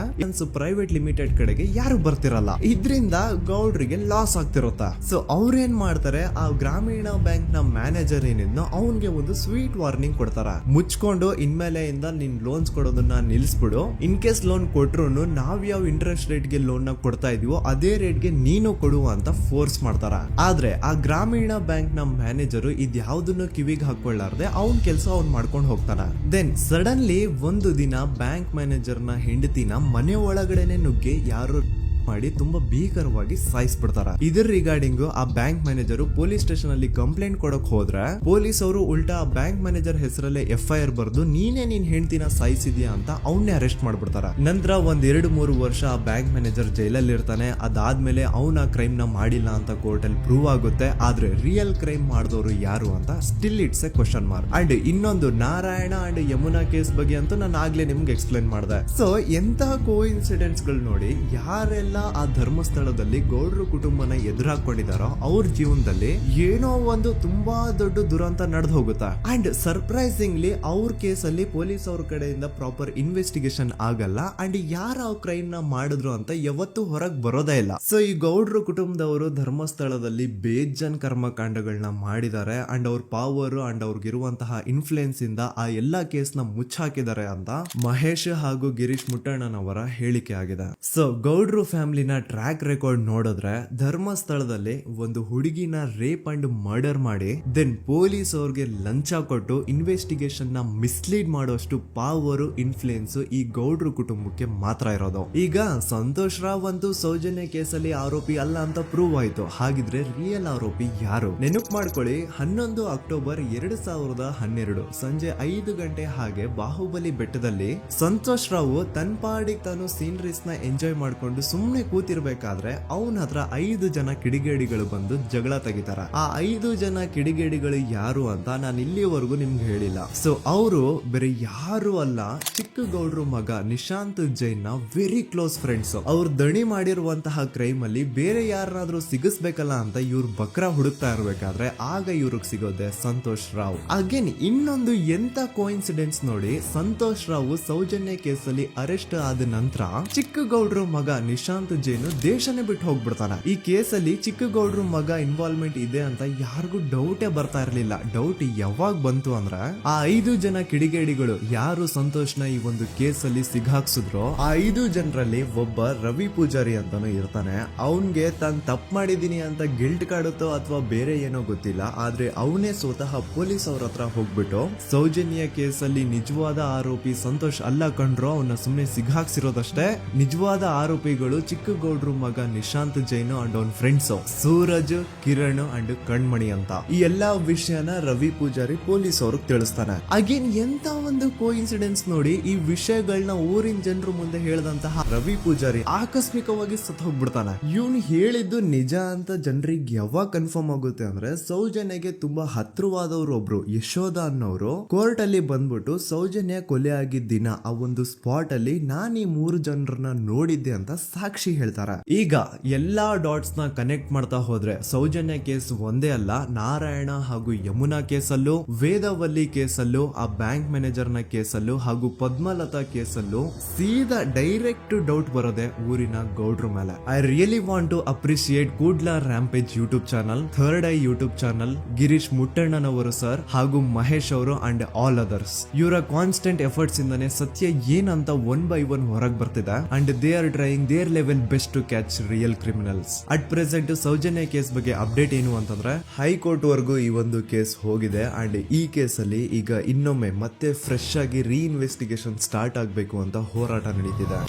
ಪ್ರೈವೇಟ್ ಲಿಮಿಟೆಡ್ ಕಡೆಗೆ ಯಾರು ಬರ್ತಿರಲ್ಲ. ಇದರಿಂದ ಗೌಡ್ರಿಗೆ ಲಾಸ್ ಆಗ್ತಿರುತ್ತಾ. ಸೊ ಅವ್ರೇನ್ ಮಾಡ್ತಾರೆ, ಆ ಗ್ರಾಮೀಣ ಬ್ಯಾಂಕ್ ನ ಮ್ಯಾನೇಜರ್ ಏನಿದ್ನೋ ಅವನ್ಗೆ ಒಂದು ಸ್ವೀಟ್ ವಾರ್ನಿಂಗ್ ಕೊಡ್ತಾರ. ಮುಚ್ಕೊಂಡು ಇನ್ಮೇಲೆ ಇಂದ ನಿನ್ ಲೋನ್ಸ್ ಕೊಡೋದನ್ನ ನಿಲ್ಸ್ಬಿಡು, ಇನ್ ಕೇಸ್ ಲೋನ್ ಕೊಟ್ರು ನಾವ್ ಯಾವ ಇಂಟ್ರೆಸ್ಟ್ ರೇಟ್ ಗೆ ಲೋನ್ ನ ಕೊಡ್ತಾ ಇದೀವೋ ಅದೇ ರೇಟ್ ಗೆ ನೀನು ಕೊಡುವ ಅಂತ ಫೋರ್ಸ್ ಮಾಡ್ತಾರ. ಆದ್ರೆ ಆ ಗ್ರಾಮೀಣ ಬ್ಯಾಂಕ್ ನ ಮ್ಯಾನೇಜರ್ ಇದ್ಯಾವುದನ್ನು ಕಿವಿಗೆ ಹಾಕೊಳ್ಳಾರ್ದೆ ಅವನ್ ಕೆಲಸ ಅವ್ನ್ ಮಾಡ್ಕೊಂಡು ಹೋಗ್ತಾನ. ದೆನ್ ಸಡನ್ಲಿ ಒಂದು ದಿನ ಬ್ಯಾಂಕ್ ಮ್ಯಾನೇಜರ್ ನ ಹೆಂಡತಿನ ಮನೆ ಒಳಗಡೆನೆ ನುಗ್ಗಿ ಯಾರು ಮಾಡಿ ತುಂಬಾ ಭೀಕರವಾಗಿ ಸಾಯಿಸ್ಬಿಡ್ತಾರ. ಇದರ ರಿಗಾರ್ಡಿಂಗ್ ಆ ಬ್ಯಾಂಕ್ ಮ್ಯಾನೇಜರ್ ಪೊಲೀಸ್ ಸ್ಟೇಷನ್ ಅಲ್ಲಿ ಕಂಪ್ಲೇಂಟ್ ಕೊಡಕ್ ಹೋದ್ರೆ ಪೊಲೀಸ್ ಅವರು ಉಲ್ಟಾ ಆ ಬ್ಯಾಂಕ್ ಮ್ಯಾನೇಜರ್ ಹೆಸರಲ್ಲೇ FIR ಬರ್ದು ನೀನೇ ನಿನ್ ಹೆಂಡತಿನ ಸಾಯಿಸಿದ್ಯಾ ಅಂತ ಅವನ್ನೇ ಅರೆಸ್ಟ್ ಮಾಡ್ಬಿಡ್ತಾರ. ನಂತರ 1-2-3 ವರ್ಷ ಆ ಬ್ಯಾಂಕ್ ಮ್ಯಾನೇಜರ್ ಜೈಲಲ್ಲಿ ಇರ್ತಾನೆ. ಅದಾದ್ಮೇಲೆ ಅವನ ಕ್ರೈಮ್ ನ ಮಾಡಿಲ್ಲ ಅಂತ ಕೋರ್ಟ್ ಅಲ್ಲಿ ಪ್ರೂವ್ ಆಗುತ್ತೆ. ಆದ್ರೆ ರಿಯಲ್ ಕ್ರೈಮ್ ಮಾಡಿದವರು ಯಾರು ಅಂತ still it's A question mark. And ಇನ್ನೊಂದು ನಾರಾಯಣ ಅಂಡ್ ಯಮುನಾ ಕೇಸ್ ಬಗ್ಗೆ ಅಂತೂ ನಾನು ಆಗ್ಲೇ ನಿಮ್ಗೆ ಎಕ್ಸ್ಪ್ಲೈನ್ ಮಾಡಿದೆ. ಸೊ ಎಂತ ಕೋಇನ್ಸಿಡೆನ್ಸ್ ಗಳು ನೋಡಿ, ಯಾರೆಲ್ಲ ಆ ಧರ್ಮಸ್ಥಳದಲ್ಲಿ ಗೌಡ್ರು ಕುಟುಂಬನ ಎದುರಾಕೊಂಡಿದಾರೋ ಅವ್ರ ಜೀವನದಲ್ಲಿ ಏನೋ ಒಂದು ತುಂಬಾ ದೊಡ್ಡ ದುರಂತ ನಡೆದು ಹೋಗುತ್ತಾ. ಅಂಡ್ ಸರ್ಪ್ರೈಸಿಂಗ್ಲಿ ಅವ್ರ ಕೇಸಲ್ಲಿ ಪೊಲೀಸ್ ಅವ್ರ ಕಡೆಯಿಂದ ಪ್ರಾಪರ್ ಇನ್ವೆಸ್ಟಿಗೇಷನ್ ಆಗಲ್ಲ. ಅಂಡ್ ಯಾರ ಆ ಕ್ರೈಮ್ ನ ಮಾಡಿದ್ರು ಅಂತ ಯಾವತ್ತೂ ಹೊರಗ್ ಬರೋದೇ ಇಲ್ಲ. ಸೊ ಈ ಗೌಡ್ರು ಕುಟುಂಬದವರು ಧರ್ಮಸ್ಥಳದಲ್ಲಿ ಬೇಜನ್ ಕರ್ಮಕಾಂಡಗಳನ್ನ ಮಾಡಿದ್ದಾರೆ. ಅಂಡ್ ಅವ್ರ ಪವರ್ ಅಂಡ್ ಅವ್ರಿಗಿರುವಂತಹ ಇನ್ಫ್ಲೂಯೆನ್ಸ್ ಇಂದ ಆ ಎಲ್ಲಾ ಕೇಸ್ ನ ಮುಚ್ಚಾಕಿದ್ದಾರೆ ಅಂತ ಮಹೇಶ್ ಹಾಗೂ ಗಿರೀಶ್ ಮುಟ್ಟಣ್ಣನವರ ಹೇಳಿಕೆ ಆಗಿದೆ. ಸೊ ಗೌಡ್ರು ಫ್ಯಾಮಿಲಿನ ಟ್ರ್ಯಾಕ್ ರೆಕಾರ್ಡ್ ನೋಡಿದ್ರೆ ಧರ್ಮಸ್ಥಳದಲ್ಲಿ ಒಂದು ಹುಡುಗಿನ ರೇಪ್ ಅಂಡ್ ಮರ್ಡರ್ ಮಾಡಿ ದೆನ್ ಪೊಲೀಸ್ ಅವ್ರಿಗೆ ಲಂಚ ಕೊಟ್ಟು ಇನ್ವೆಸ್ಟಿಗೇಷನ್ ನ ಮಿಸ್ಲೀಡ್ ಮಾಡೋಷ್ಟು ಪವರ್ ಇನ್ಫ್ಲೂಯೆನ್ಸ್ ಈ ಗೌಡ್ರು ಕುಟುಂಬಕ್ಕೆ ಮಾತ್ರ ಇರೋದು. ಈಗ ಸಂತೋಷ್ ರಾವ್ ಅಂತೂ ಸೌಜನ್ಯ ಕೇಸಲ್ಲಿ ಆರೋಪಿ ಅಲ್ಲ ಅಂತ ಪ್ರೂವ್ ಆಯ್ತು. ಹಾಗಿದ್ರೆ ರಿಯಲ್ ಆರೋಪಿ ಯಾರು? ನೆನಪು ಮಾಡ್ಕೊಳ್ಳಿ, 11 ಅಕ್ಟೋಬರ್ 2012 ಸಂಜೆ 5 ಗಂಟೆ ಹಾಗೆ ಬಾಹುಬಲಿ ಬೆಟ್ಟದಲ್ಲಿ ಸಂತೋಷ್ ರಾವ್ ತನ್ನ ಪಾಡಿಗೆ ತಾನು ಸೀನರೀಸ್ ನ ಎಂಜಾಯ್ ಮಾಡ್ಕೊಂಡು ಸುಮ್ನೆ ಕೂತಿರ್ಬೇಕಾದ್ರೆ ಅವನ ಹತ್ರ 5 ಜನ ಕಿಡಿಗೇಡಿಗಳು ಬಂದು ಜಗಳ ತೆಗಿತಾರ. ಆ 5 ಜನ ಕಿಡಿಗೇಡಿಗಳು ಯಾರು ಅಂತ ನಾನು ಇಲ್ಲಿವರೆಗೂ ನಿಮ್ಗೆ ಹೇಳಿಲ್ಲ. ಸೊ ಅವರು ಬೇರೆ ಯಾರು ಅಲ್ಲ, ಚಿಕ್ಕ ಗೌಡ್ರು ಮಗ ನಿಶಾಂತ್ ಜೈನ್ ನ ವೆರಿ ಕ್ಲೋಸ್ ಫ್ರೆಂಡ್ಸ್. ಅವ್ರು ದಣಿ ಮಾಡಿರುವಂತಹ ಕ್ರೈಮ್ ಅಲ್ಲಿ ಬೇರೆ ಯಾರನ್ನಾದ್ರೂ ಸಿಗಿಸ್ಬೇಕಲ್ಲ ಅಂತ ಇವ್ರು ಬಕ್ರ ಹುಡುಕ್ತಾ ಇರ್ಬೇಕಾದ್ರೆ ಆಗ ಇವ್ರಿಗೆ ಸಿಗೋದೆ ಸಂತೋಷ್ ರಾವ್. ಅಗೇನ್ ಇನ್ನೊಂದು ಎಂತ ಕೋಇನ್ಸಿಡೆನ್ಸ್ ನೋಡಿ, ಸಂತೋಷ್ ರಾವ್ ಸೌಜನ್ಯ ಕೇಸಲ್ಲಿ ಅರೆಸ್ಟ್ ಆದ ನಂತರ ಚಿಕ್ಕ ಗೌಡ್ರು ಮಗ ನಿಶಾಂತ್ ಜೈನ್ ದೇಶನೇ ಬಿಟ್ಟು ಹೋಗ್ಬಿಡ್ತಾನೆ. ಈ ಕೇಸಲ್ಲಿ ಚಿಕ್ಕ ಗೌಡ್ರು ಮಗ ಇನ್ವಾಲ್ವ್ಮೆಂಟ್ ಇದೆ ಅಂತ ಯಾರಿಗೂ ಡೌಟೇ ಬರ್ತಾ ಇರ್ಲಿಲ್ಲ. ಡೌಟ್ ಯಾವಾಗ ಬಂತು ಅಂದ್ರೆ ಆ 5 ಜನ ಕಿಡಿಗೇಡಿಗಳು ಯಾರು ಸಂತೋಷ್ನ ಈ ಒಂದು ಕೇಸಲ್ಲಿ ಸಿಗಾಕ್ಸಿದ್ರು ಆ 5 ಜನರಲ್ಲಿ ಒಬ್ಬ ರವಿ ಪೂಜಾರಿ ಅಂತಾನು ಇರ್ತಾನೆ. ಅವನ್ಗೆ ತಾನು ತಪ್ಪು ಮಾಡಿದೀನಿ ಅಂತ ಗಿಲ್ಟ್ ಕಾಡುತ್ತೋ ಅಥವಾ ಬೇರೆ ಏನೋ ಗೊತ್ತಿಲ್ಲ, ಆದ್ರೆ ಅವನೇ ಸ್ವತಃ ಪೊಲೀಸ್ ಅವ್ರ ಹತ್ರ ಹೋಗ್ಬಿಟ್ಟು ಸೌಜನ್ಯ ಕೇಸಲ್ಲಿ ನಿಜವಾದ ಆರೋಪಿ ಸಂತೋಷ್ ಅಲ್ಲ ಕಂಡ್ರು, ಅವನ್ನ ಸುಮ್ನೆ ಸಿಗಾಕ್ಸಿರೋದಷ್ಟೇ, ನಿಜವಾದ ಆರೋಪಿಗಳು ಚಿಕ್ಕ ಗೌಡ್ರು ಮಗ ನಿಶಾಂತ್ ಜೈನ್ ಅಂಡ್ ಅವ್ನ ಫ್ರೆಂಡ್ಸ್ ಸೂರಜ್, ಕಿರಣ್ ಅಂಡ್ ಕಣ್ಮಣಿ ಅಂತ ಈ ಎಲ್ಲಾ ವಿಷಯನ ರವಿ ಪೂಜಾರಿ ಪೊಲೀಸ್ ಅವ್ರಿಗೆ ತಿಳಿಸ್ತಾನೆ. ಅಗೇನ್ ಎಂತ ಒಂದು ಕೋಇನ್ಸಿಡೆನ್ಸ್ ನೋಡಿ, ಈ ವಿಷಯಗಳನ್ನ ಊರಿನ ಜನರು ಮುಂದೆ ಹೇಳಿದಂತಹ ರವಿ ಪೂಜಾರಿ ಆಕಸ್ಮಿಕವಾಗಿ ಸತ್ ಹೋಗ್ಬಿಡ್ತಾನೆ. ಇವನು ಹೇಳಿದ್ದು ನಿಜ ಅಂತ ಜನರಿಗೆ ಯಾವಾಗ ಕನ್ಫರ್ಮ್ ಆಗುತ್ತೆ ಅಂದ್ರೆ, ಸೌಜನ್ಯಗೆ ತುಂಬಾ ಹತ್ರವಾದವ್ರು ಒಬ್ರು ಯಶೋಧ ಅನ್ನೋರು ಕೋರ್ಟ್ ಅಲ್ಲಿ ಬಂದ್ಬಿಟ್ಟು ಸೌಜನ್ಯ ಕೊಲೆ ಆಗಿದ್ದ ದಿನ ಆ ಒಂದು ಸ್ಪಾಟ್ ಅಲ್ಲಿ ನಾನು ಈ 3 ಜನರನ್ನ ನೋಡಿದ್ದೆ ಅಂತ ಸಾಕ್ಷಿ ಹೇಳ್ತಾರೆ. ಈಗ ಎಲ್ಲಾ ಡಾಟ್ಸ್ ನ ಕನೆಕ್ಟ್ ಮಾಡ್ತಾ ಹೋದ್ರೆ ಸೌಜನ್ಯ ಕೇಸ್ ಒಂದೇ ಅಲ್ಲ, ನಾರಾಯಣ ಹಾಗೂ ಯಮುನಾ ಕೇಸಲ್ಲೂ, ವೇದವಲ್ಲಿ ಕೇಸಲ್ಲೂ, ಆ ಬ್ಯಾಂಕ್ ಮ್ಯಾನೇಜರ್ ನ ಕೇಸಲ್ಲೂ ಹಾಗೂ ಪದ್ಮಲತಾ ಕೇಸಲ್ಲೂ ಸೀದಾ ಡೈರೆಕ್ಟ್ ಡೌಟ್ ಬರೋದೆ ಊರಿನ ಗೌಡ್ರ ಮೇಲೆ. I really want to appreciate Kudla rampage YouTube channel, third eye YouTube channel, Girish ಮುಟ್ಟಣ್ಣನವರು ಸರ್ ಹಾಗೂ ಮಹೇಶ್ ಅವರು ಅಂಡ್ ಆಲ್ ಅದರ್ಸ್. ಇವರ ಕಾನ್ಸ್ಟೆಂಟ್ ಎಫರ್ಟ್ಸ್ ಇಂದಾನೆ ಸತ್ಯ ಏನಂತ 1 by 1 ಹೊರಗೆ ಬರ್ತಿದೆ and they are trying their level best to catch real criminals. At present Soujanya case ಬಗ್ಗೆ ಅಪ್ಡೇಟ್ ಏನು ಅಂತಂದ್ರೆ, ಹೈಕೋರ್ಟ್ ವರೆಗೂ ಈ ಒಂದು ಕೇಸ್ ಹೋಗಿದೆ ಅಂಡ್ ಈ ಕೇಸ್ ಅಲ್ಲಿ ಈಗ ಇನ್ನೊಮ್ಮೆ ಮತ್ತೆ ಫ್ರೆಶ್ ಆಗಿ ರೀಇನ್ವೆಸ್ಟಿಗೇಷನ್ ಸ್ಟಾರ್ಟ್ ಆಗಬೇಕು ಅಂತ ಹೋರಾಟ ನಡೀತಿದೆ.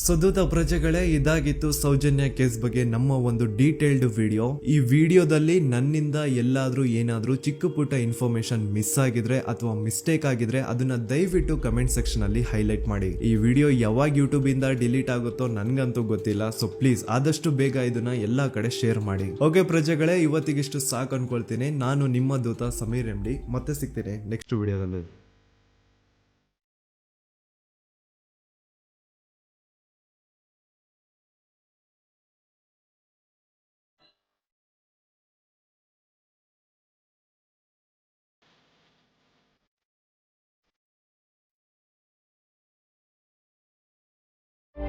ಸುದೂತ ಪ್ರಜೆಗಳೇ, ಇದಾಗಿತ್ತು ಸೌಜನ್ಯ ಕೇಸ್ ಬಗ್ಗೆ ನಮ್ಮ ಒಂದು ಡೀಟೇಲ್ಡ್ ವಿಡಿಯೋ. ಈ ವಿಡಿಯೋದಲ್ಲಿ ನನ್ನಿಂದ ಎಲ್ಲಾದ್ರೂ ಏನಾದ್ರೂ ಚಿಕ್ಕ ಪುಟ್ಟ ಇನ್ಫಾರ್ಮೇಶನ್ ಮಿಸ್ ಆಗಿದ್ರೆ ಅಥವಾ ಮಿಸ್ಟೇಕ್ ಆಗಿದ್ರೆ ಅದನ್ನ ದಯವಿಟ್ಟು ಕಮೆಂಟ್ ಸೆಕ್ಷನ್ ಅಲ್ಲಿ ಹೈಲೈಟ್ ಮಾಡಿ. ಈ ವಿಡಿಯೋ ಯಾವಾಗ ಯೂಟ್ಯೂಬ್ ಇಂದ ಡಿಲೀಟ್ ಆಗುತ್ತೋ ನನ್ಗಂತೂ ಗೊತ್ತಿಲ್ಲ. ಸೊ ಪ್ಲೀಸ್ ಆದಷ್ಟು ಬೇಗ ಇದನ್ನ ಎಲ್ಲಾ ಕಡೆ ಶೇರ್ ಮಾಡಿ. ಓಕೆ ಪ್ರಜೆಗಳೇ, ಇವತ್ತಿಗಿಷ್ಟು ಸಾಕು ಅನ್ಕೊಳ್ತೀನಿ. ನಾನು ನಿಮ್ಮ ದೂತ ಸಮೀರ್ MD. ಮತ್ತೆ ಸಿಗ್ತೀನಿ ನೆಕ್ಸ್ಟ್ ವಿಡಿಯೋದಲ್ಲಿ.